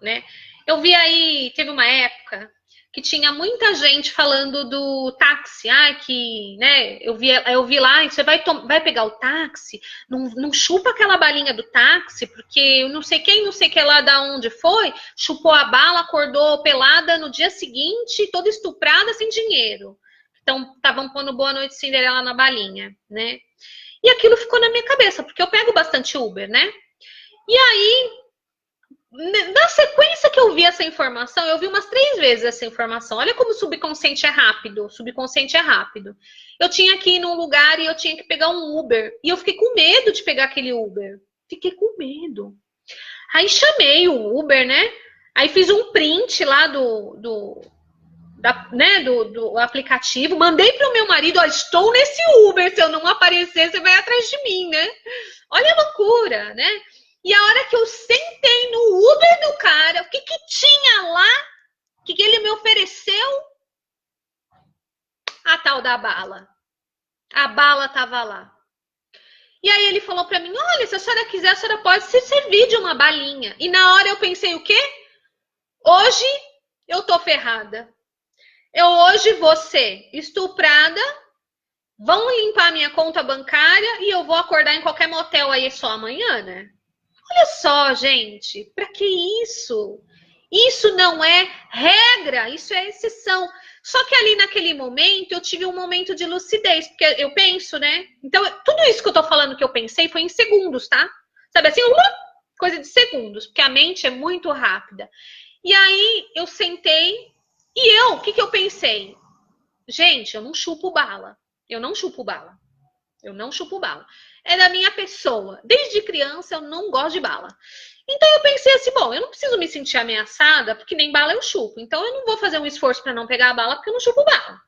né? Eu vi aí, teve uma época que tinha muita gente falando do táxi, que, né, eu vi lá, você vai pegar o táxi, não chupa aquela balinha do táxi, porque não sei quem, não sei que lá da onde foi, chupou a bala, acordou pelada no dia seguinte, toda estuprada, sem dinheiro. Então, estavam pondo Boa Noite Cinderela na balinha, né? E aquilo ficou na minha cabeça, porque eu pego bastante Uber, né? E aí, na sequência que eu vi essa informação, eu vi umas 3 vezes essa informação. Olha como o subconsciente é rápido. O subconsciente é rápido. Eu tinha que ir num lugar e eu tinha que pegar um Uber. E eu fiquei com medo de pegar aquele Uber. Fiquei com medo. Aí chamei o Uber, né? Aí fiz um print lá do aplicativo, mandei pro meu marido, estou nesse Uber, se eu não aparecer, você vai atrás de mim, né? Olha a loucura, né? E a hora que eu sentei no Uber do cara, o que tinha lá? O que ele me ofereceu? A tal da bala. A bala tava lá. E aí ele falou pra mim, olha, se a senhora quiser, a senhora pode se servir de uma balinha. E na hora eu pensei, o quê? Hoje eu tô ferrada. Eu hoje vou ser estuprada, vão limpar minha conta bancária e eu vou acordar em qualquer motel aí só amanhã, né? Olha só, gente, para que isso? Isso não é regra, isso é exceção. Só que ali naquele momento eu tive um momento de lucidez, porque eu penso, né? Então, tudo isso que eu tô falando que eu pensei foi em segundos, tá? Sabe assim, coisa de segundos, porque a mente é muito rápida. E aí eu sentei e o que eu pensei? Gente, eu não chupo bala. Eu não chupo bala. Eu não chupo bala. É da minha pessoa. Desde criança eu não gosto de bala. Então eu pensei assim, bom, eu não preciso me sentir ameaçada, porque nem bala eu chupo. Então eu não vou fazer um esforço para não pegar a bala, porque eu não chupo bala.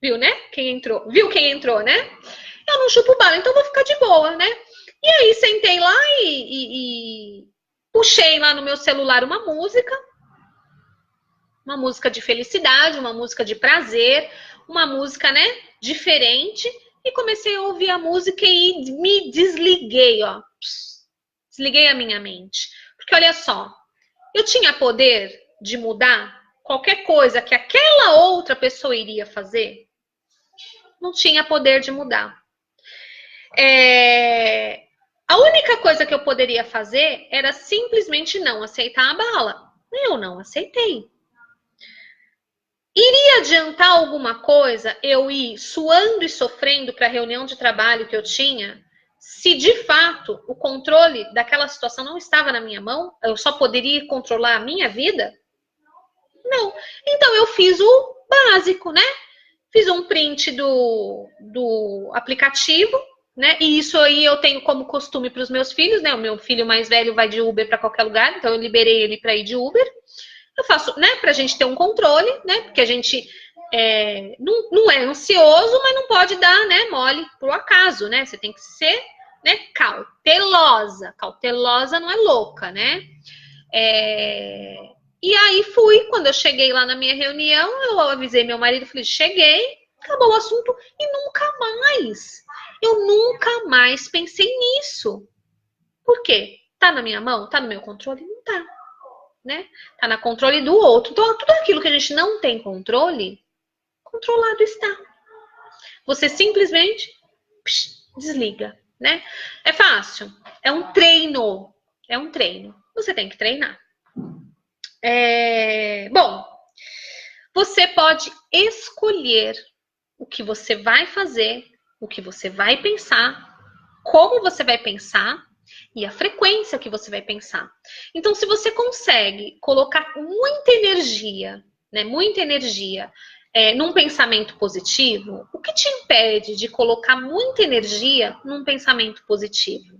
Viu, né? Quem entrou? Viu quem entrou, né? Eu não chupo bala, então eu vou ficar de boa, né? E aí sentei lá e puxei lá no meu celular uma música de felicidade, uma música de prazer, uma música, né, diferente, e comecei a ouvir a música e me desliguei, ó. Desliguei a minha mente. Porque olha só, eu tinha poder de mudar qualquer coisa que aquela outra pessoa iria fazer, não tinha poder de mudar. A única coisa que eu poderia fazer era simplesmente não aceitar a bala. Eu não aceitei. Iria adiantar alguma coisa eu ir suando e sofrendo para a reunião de trabalho que eu tinha, se de fato o controle daquela situação não estava na minha mão? Eu só poderia controlar a minha vida? Não. Então eu fiz o básico, né? Fiz um print do aplicativo, né? E isso aí eu tenho como costume para os meus filhos, né? O meu filho mais velho vai de Uber para qualquer lugar, então eu liberei ele para ir de Uber. Eu faço, né? Para a gente ter um controle, né? Porque a gente não é ansioso, mas não pode dar, né? Mole pro acaso, né? Você tem que ser, né? Cautelosa. Cautelosa não é louca, né? E aí fui, quando eu cheguei lá na minha reunião, eu avisei meu marido, falei, cheguei, acabou o assunto e eu nunca mais pensei nisso. Por quê? Tá na minha mão? Tá no meu controle? Não tá, né? Tá no controle do outro. Então, tudo aquilo que a gente não tem controle, controlado está. Você simplesmente desliga, né? É fácil. É um treino. É um treino. Você tem que treinar. Bom, você pode escolher o que você vai fazer, o que você vai pensar, como você vai pensar e a frequência que você vai pensar. Então, se você consegue colocar muita energia, né, num pensamento positivo, o que te impede de colocar muita energia num pensamento positivo?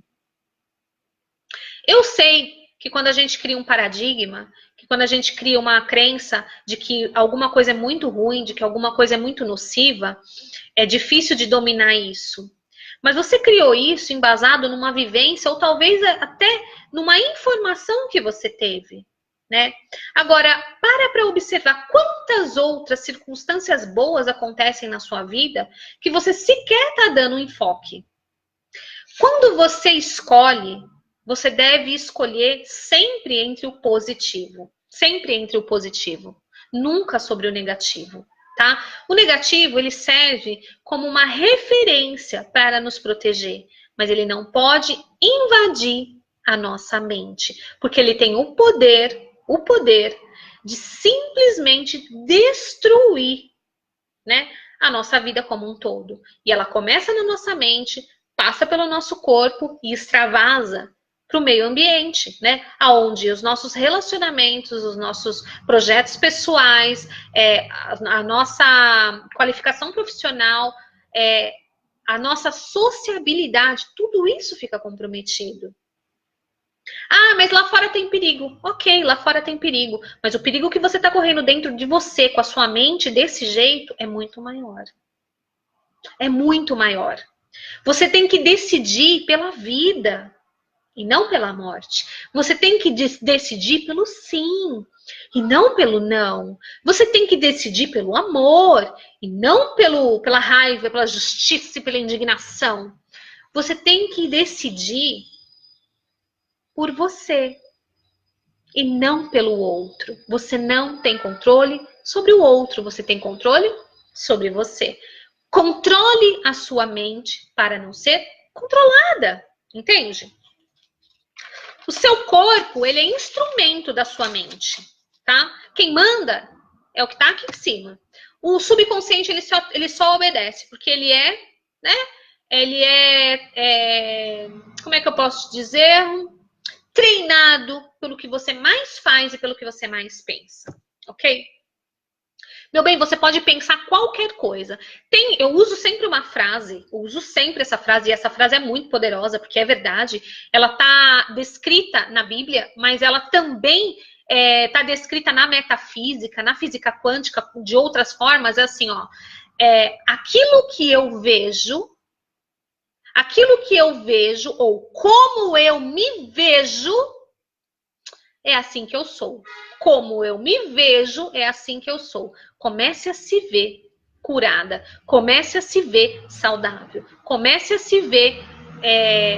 Eu sei que quando a gente cria um paradigma, que quando a gente cria uma crença de que alguma coisa é muito ruim, de que alguma coisa é muito nociva, é difícil de dominar isso. Mas você criou isso embasado numa vivência ou talvez até numa informação que você teve, né? Agora, para observar quantas outras circunstâncias boas acontecem na sua vida que você sequer está dando um enfoque. Quando você escolhe, você deve escolher sempre entre o positivo. Sempre entre o positivo. Nunca sobre o negativo, tá? O negativo, ele serve como uma referência para nos proteger, mas ele não pode invadir a nossa mente, porque ele tem o poder de simplesmente destruir, né, a nossa vida como um todo. E ela começa na nossa mente, passa pelo nosso corpo e extravasa para o meio ambiente, né? Onde os nossos relacionamentos, os nossos projetos pessoais, a nossa qualificação profissional, a nossa sociabilidade, tudo isso fica comprometido. Ah, mas lá fora tem perigo. Ok, lá fora tem perigo. Mas o perigo que você está correndo dentro de você, com a sua mente desse jeito, é muito maior. É muito maior. Você tem que decidir pela vida e não pela morte. Você tem que decidir pelo sim e não pelo não. Você tem que decidir pelo amor e não pela raiva, pela justiça e pela indignação. Você tem que decidir por você e não pelo outro. Você não tem controle sobre o outro, você tem controle sobre você. Controle a sua mente para não ser controlada, entende? O seu corpo, ele é instrumento da sua mente, tá? Quem manda é o que tá aqui em cima. O subconsciente, ele só obedece, porque ele é, né? Ele como é que eu posso dizer? Treinado pelo que você mais faz e pelo que você mais pensa, ok? Meu bem, você pode pensar qualquer coisa. Eu uso sempre uma frase, essa frase, e essa frase é muito poderosa, porque é verdade. Ela está descrita na Bíblia, mas ela também está descrita na metafísica, na física quântica, de outras formas. É assim, ó. Aquilo que eu vejo, ou como eu me vejo, é assim que eu sou. Como eu me vejo, é assim que eu sou. Comece a se ver curada. Comece a se ver saudável. Comece a se ver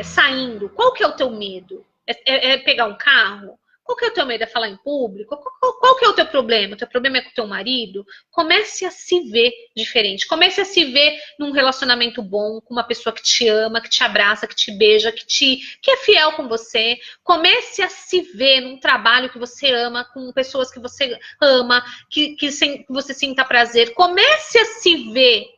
saindo. Qual que é o teu medo? É pegar um carro? Qual que é o teu medo? É falar em público? Qual que é o teu problema? O teu problema é com o teu marido? Comece a se ver diferente. Comece a se ver num relacionamento bom, com uma pessoa que te ama, que te abraça, que te beija, que é fiel com você. Comece a se ver num trabalho que você ama, com pessoas que você ama, que você sinta prazer. Comece a se ver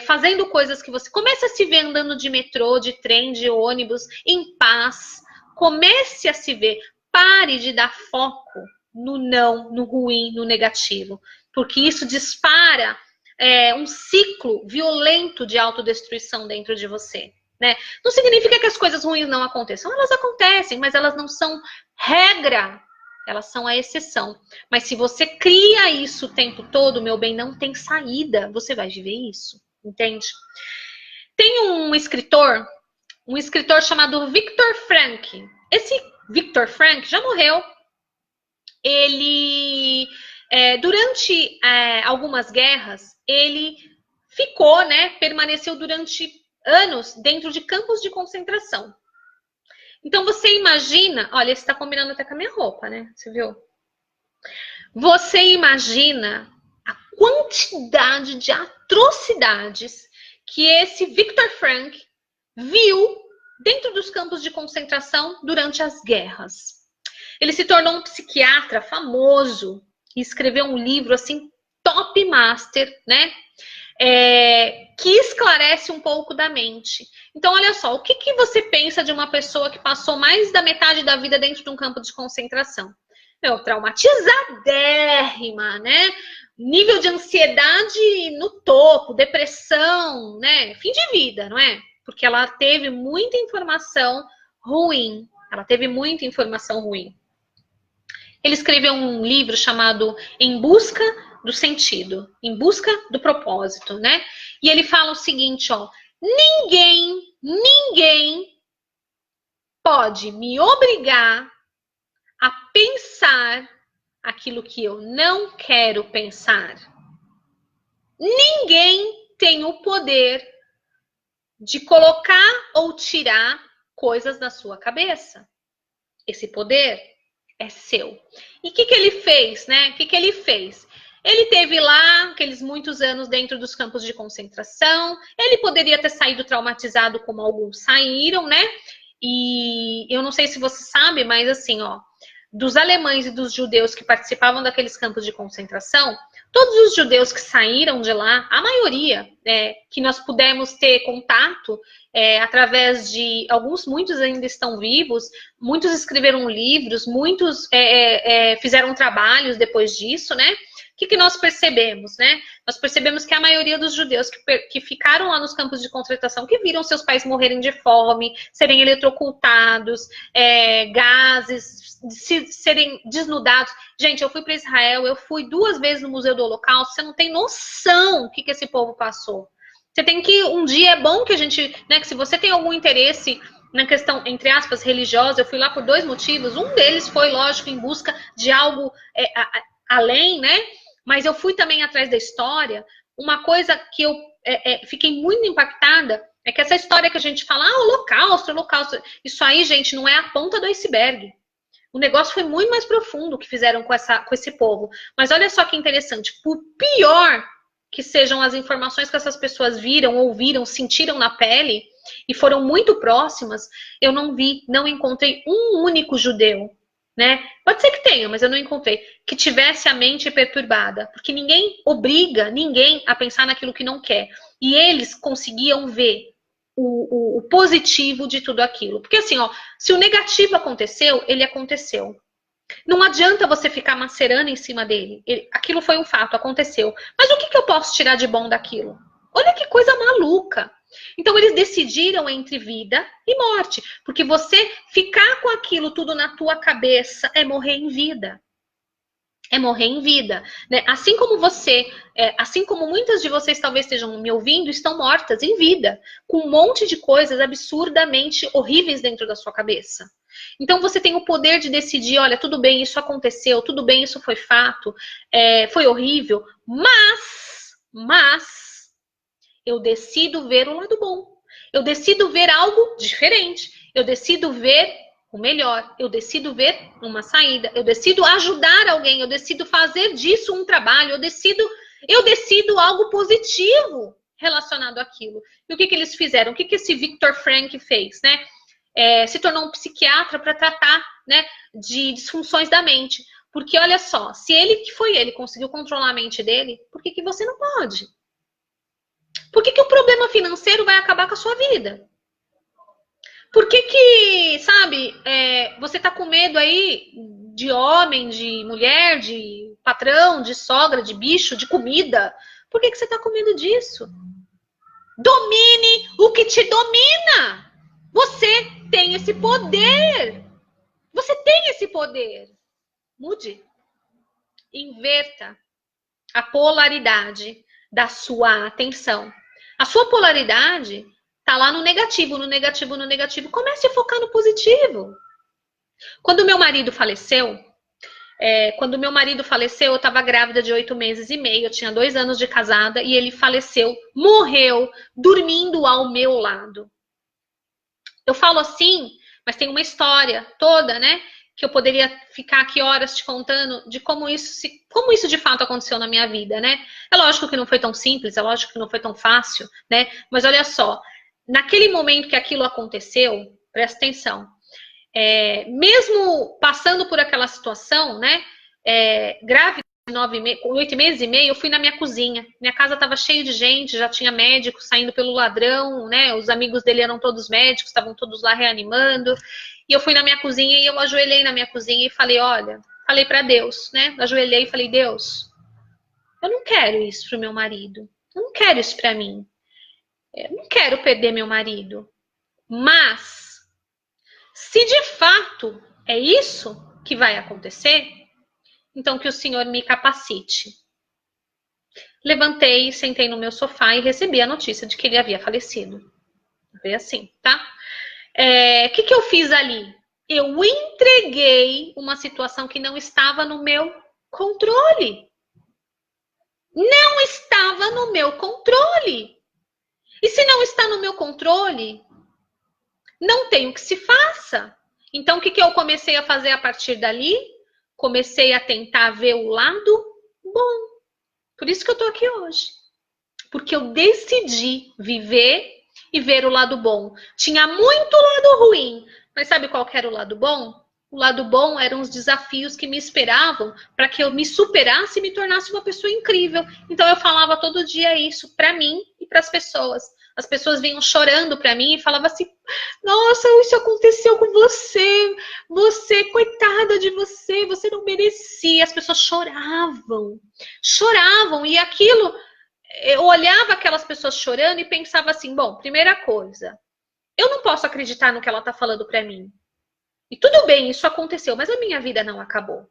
fazendo coisas que você... Comece a se ver andando de metrô, de trem, de ônibus, em paz. Comece a se ver. Pare de dar foco no não, no ruim, no negativo. Porque isso dispara um ciclo violento de autodestruição dentro de você. Né? Não significa que as coisas ruins não aconteçam. Elas acontecem, mas elas não são regra. Elas são a exceção. Mas se você cria isso o tempo todo, meu bem, não tem saída. Você vai viver isso. Entende? Tem um escritor chamado Viktor Frankl. Esse Viktor Frankl já morreu. Ele, durante algumas guerras, ele ficou, né, permaneceu durante anos dentro de campos de concentração. Então você imagina, olha, esse tá combinando até com a minha roupa, né? Você viu? Você imagina a quantidade de atrocidades que esse Viktor Frankl viu dentro dos campos de concentração durante as guerras. Ele se tornou um psiquiatra famoso e escreveu um livro assim top master, né? Que esclarece um pouco da mente. Então, olha só, o que você pensa de uma pessoa que passou mais da metade da vida dentro de um campo de concentração? Traumatizadérrima, né? Nível de ansiedade no topo, depressão, né? Fim de vida, não é? Porque ela teve muita informação ruim. Ele escreveu um livro chamado Em Busca do Sentido, Em Busca do Propósito, né? E ele fala o seguinte, ó, ninguém pode me obrigar a pensar aquilo que eu não quero pensar. Ninguém tem o poder de colocar ou tirar coisas da sua cabeça. Esse poder é seu. E o que ele fez, né? O que ele fez? Ele teve lá aqueles muitos anos dentro dos campos de concentração. Ele poderia ter saído traumatizado como alguns saíram, né? E eu não sei se você sabe, mas assim, ó, dos alemães e dos judeus que participavam daqueles campos de concentração, todos os judeus que saíram de lá, a maioria, que nós pudemos ter contato através de muitos ainda estão vivos, muitos escreveram livros, muitos fizeram trabalhos depois disso, né? O que nós percebemos, né? Nós percebemos que a maioria dos judeus que ficaram lá nos campos de concentração, que viram seus pais morrerem de fome, serem eletrocutados, gases, serem desnudados. Gente, eu fui para Israel, eu fui 2 vezes no Museu do Holocausto, você não tem noção o que esse povo passou. Você tem que, um dia é bom que a gente, né, que se você tem algum interesse na questão, entre aspas, religiosa, eu fui lá por 2 motivos. Um deles foi, lógico, em busca de algo além, né? Mas eu fui também atrás da história. Uma coisa que eu fiquei muito impactada é que essa história que a gente fala, holocausto, isso aí, gente, não é a ponta do iceberg. O negócio foi muito mais profundo que fizeram com esse povo. Mas olha só que interessante, por pior que sejam as informações que essas pessoas viram, ouviram, sentiram na pele e foram muito próximas, eu não encontrei um único judeu, né? Pode ser que tenha, mas eu não encontrei, que tivesse a mente perturbada, porque ninguém obriga ninguém a pensar naquilo que não quer. E eles conseguiam ver o positivo de tudo aquilo. Porque assim, ó, se o negativo aconteceu, ele aconteceu. Não adianta você ficar macerando em cima dele. Aquilo foi um fato, aconteceu. Mas o que eu posso tirar de bom daquilo? Olha que coisa maluca. Então eles decidiram entre vida e morte. Porque você ficar com aquilo tudo na tua cabeça é morrer em vida. É morrer em vida, né? Assim como você, assim como muitas de vocês talvez estejam me ouvindo, estão mortas em vida, com um monte de coisas absurdamente horríveis dentro da sua cabeça. Então você tem o poder de decidir, olha, tudo bem, isso aconteceu, tudo bem, isso foi fato, foi horrível, mas eu decido ver o lado bom. Eu decido ver algo diferente. Eu decido ver o melhor, eu decido ver uma saída, eu decido ajudar alguém, eu decido fazer disso um trabalho, eu decido algo positivo relacionado àquilo. E o que eles fizeram? O que esse Viktor Frankl fez, né? Se tornou um psiquiatra para tratar, né, de disfunções da mente. Porque olha só, se ele conseguiu controlar a mente dele, por que você não pode? Por que o problema financeiro vai acabar com a sua vida? Por que sabe, você tá com medo aí de homem, de mulher, de patrão, de sogra, de bicho, de comida? Por que você tá com medo disso? Domine o que te domina. Você tem esse poder. Você tem esse poder. Mude. Inverta a polaridade da sua atenção. A sua polaridade tá lá no negativo, no negativo, no negativo. Comece a focar no positivo. Quando meu marido faleceu, eu estava grávida de 8 meses e meio, eu tinha 2 anos de casada e ele faleceu, morreu, dormindo ao meu lado. Eu falo assim, mas tem uma história toda, né? Que eu poderia ficar aqui horas te contando de como isso de fato aconteceu na minha vida, né? É lógico que não foi tão simples, é lógico que não foi tão fácil, né? Mas olha só, naquele momento que aquilo aconteceu, presta atenção, mesmo passando por aquela situação, né? Grávida de 8 meses e meio, eu fui na minha cozinha. Minha casa estava cheia de gente, já tinha médico saindo pelo ladrão, né? Os amigos dele eram todos médicos, estavam todos lá reanimando. E eu fui na minha cozinha e eu ajoelhei na minha cozinha e falei, olha, falei para Deus, né? Ajoelhei e falei, Deus, eu não quero isso pro meu marido. Eu não quero isso para mim. Eu não quero perder meu marido. Mas, se de fato é isso que vai acontecer, então que o Senhor me capacite. Levantei, sentei no meu sofá e recebi a notícia de que ele havia falecido. Foi assim, tá? O que eu fiz ali? Eu entreguei uma situação que não estava no meu controle. Não estava no meu controle. E se não está no meu controle, não tem o que se faça. Então, o que eu comecei a fazer a partir dali? Comecei a tentar ver o lado bom. Por isso que eu tô aqui hoje. Porque eu decidi viver e ver o lado bom. Tinha muito lado ruim, mas sabe qual que era o lado bom? O lado bom eram os desafios que me esperavam para que eu me superasse e me tornasse uma pessoa incrível. Então eu falava todo dia isso para mim e para as pessoas. As pessoas vinham chorando para mim e falavam assim, nossa, isso aconteceu com você, coitada de você, você não merecia. As pessoas choravam, e aquilo, eu olhava aquelas pessoas chorando e pensava assim, bom, primeira coisa, eu não posso acreditar no que ela tá falando para mim. E tudo bem, isso aconteceu, mas a minha vida não acabou.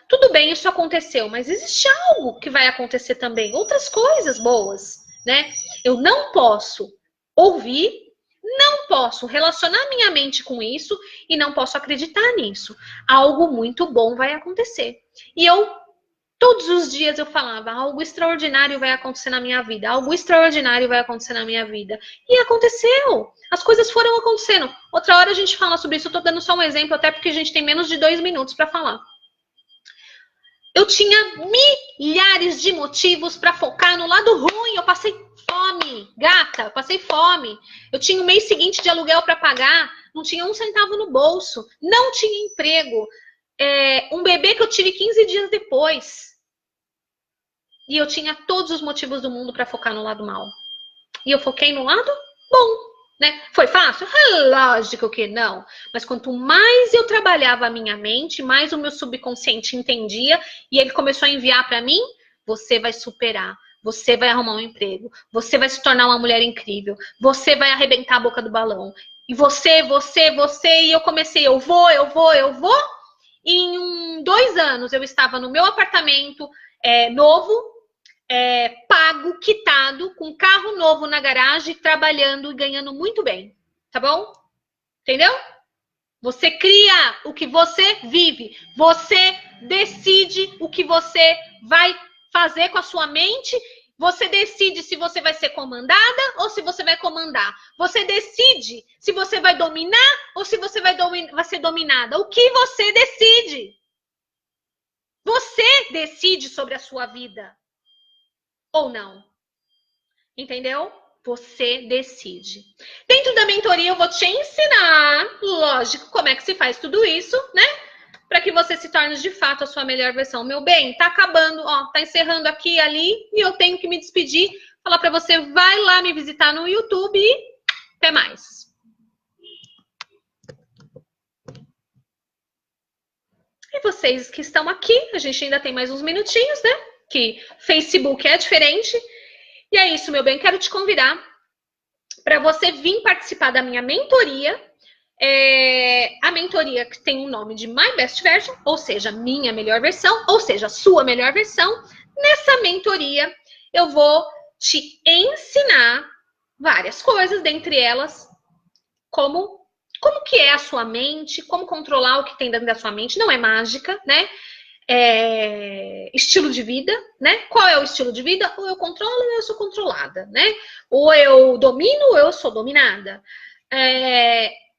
Tudo bem, isso aconteceu, mas existe algo que vai acontecer também, outras coisas boas, né? Eu não posso ouvir, não posso relacionar minha mente com isso e não posso acreditar nisso. Algo muito bom vai acontecer. E todos os dias eu falava, algo extraordinário vai acontecer na minha vida, algo extraordinário vai acontecer na minha vida. E aconteceu. As coisas foram acontecendo. Outra hora a gente fala sobre isso, eu tô dando só um exemplo, até porque a gente tem menos de 2 minutos para falar. Eu tinha milhares de motivos para focar no lado ruim. Eu passei fome, gata, eu passei fome. Eu tinha o mês seguinte de aluguel para pagar, não tinha 1 centavo no bolso, não tinha emprego. Um bebê que eu tive 15 dias depois. E eu tinha todos os motivos do mundo para focar no lado mal. E eu foquei no lado bom, né? Foi fácil? Lógico que não. Mas quanto mais eu trabalhava a minha mente, mais o meu subconsciente entendia e ele começou a enviar para mim, você vai superar. Você vai arrumar um emprego. Você vai se tornar uma mulher incrível. Você vai arrebentar a boca do balão. E você. E eu comecei, eu vou. E em 2 anos eu estava no meu apartamento novo, pago, quitado, com carro novo na garagem, trabalhando e ganhando muito bem. Tá bom? Entendeu? Você cria o que você vive. Você decide o que você vai fazer com a sua mente. Você decide se você vai ser comandada ou se você vai comandar. Você decide se você vai dominar ou se você vai ser dominada. O que você decide? Você decide sobre a sua vida. Ou não. Entendeu? Você decide. Dentro da mentoria eu vou te ensinar, lógico, como é que se faz tudo isso, né? Para que você se torne de fato a sua melhor versão. Meu bem, tá acabando, ó, tá encerrando aqui e ali e eu tenho que me despedir. Falar para você, vai lá me visitar no YouTube e até mais. E vocês que estão aqui, a gente ainda tem mais uns minutinhos, né? Que Facebook é diferente. E é isso, meu bem, quero te convidar para você vir participar da minha mentoria. A mentoria que tem o nome de My Best Version, ou seja, minha melhor versão, ou seja, sua melhor versão. Nessa mentoria, eu vou te ensinar várias coisas, dentre elas, como que é a sua mente, como controlar o que tem dentro da sua mente. Não é mágica, né? Estilo de vida, né? Qual é o estilo de vida? Ou eu controlo ou eu sou controlada, né? Ou eu domino ou eu sou dominada.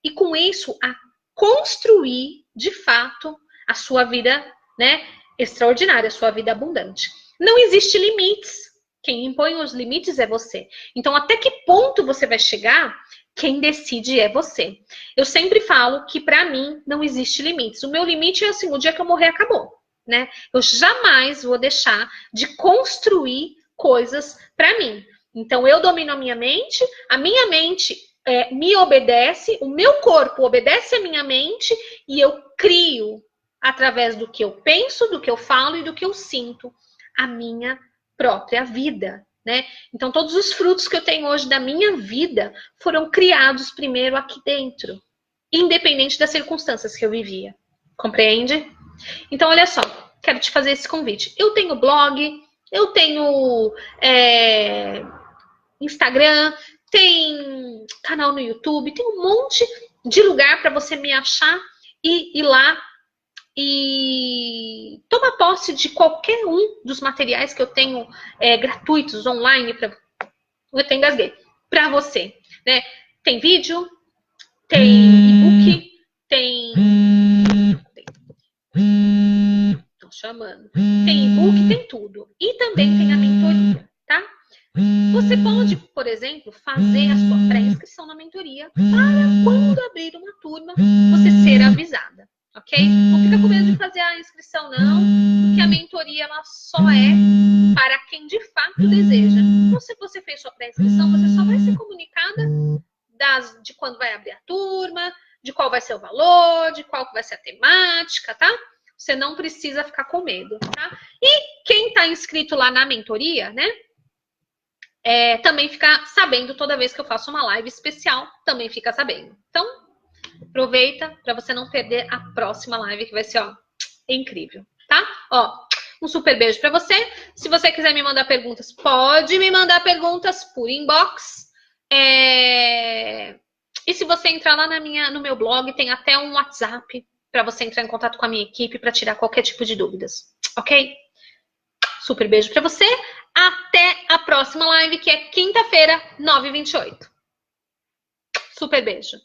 E com isso, a construir, de fato, a sua vida, né, extraordinária, a sua vida abundante. Não existe limites. Quem impõe os limites é você. Então, até que ponto você vai chegar, quem decide é você. Eu sempre falo que, para mim, não existe limites. O meu limite é assim, o dia que eu morrer, acabou. Né? Eu jamais vou deixar de construir coisas para mim. Então, eu domino a minha mente me obedece, o meu corpo obedece a minha mente e eu crio, através do que eu penso, do que eu falo e do que eu sinto, a minha própria vida, né? Então, todos os frutos que eu tenho hoje da minha vida foram criados primeiro aqui dentro, independente das circunstâncias que eu vivia. Compreende? Então, olha só, quero te fazer esse convite. Eu tenho blog, eu tenho Instagram, tem canal no YouTube, tem um monte de lugar para você me achar e ir lá e tomar posse de qualquer um dos materiais que eu tenho gratuitos, online, eu até engasguei, para você. Né? Tem vídeo, tem e-book, tem... Tô chamando. Tem e-book, tem tudo. E também tem a mentoria, tá? Você pode, por exemplo, fazer a sua pré-inscrição na mentoria para quando abrir uma turma, você ser avisada, ok? Não fica com medo de fazer a inscrição, não, porque a mentoria ela só é para quem de fato deseja. Então, se você fez sua pré-inscrição, você só vai ser comunicada de quando vai abrir a turma, de qual vai ser o valor, de qual vai ser a temática, tá? Você não precisa ficar com medo, tá? E quem está inscrito lá na mentoria, né? Também fica sabendo toda vez que eu faço uma live especial, também fica sabendo. Então, aproveita para você não perder a próxima live que vai ser, ó, incrível, tá? Ó, um super beijo para você. Se você quiser me mandar perguntas, pode me mandar perguntas por inbox. E se você entrar lá no meu blog, tem até um WhatsApp para você entrar em contato com a minha equipe para tirar qualquer tipo de dúvidas, ok? Super beijo para você. Até a próxima live, que é quinta-feira, 9h28. Super beijo.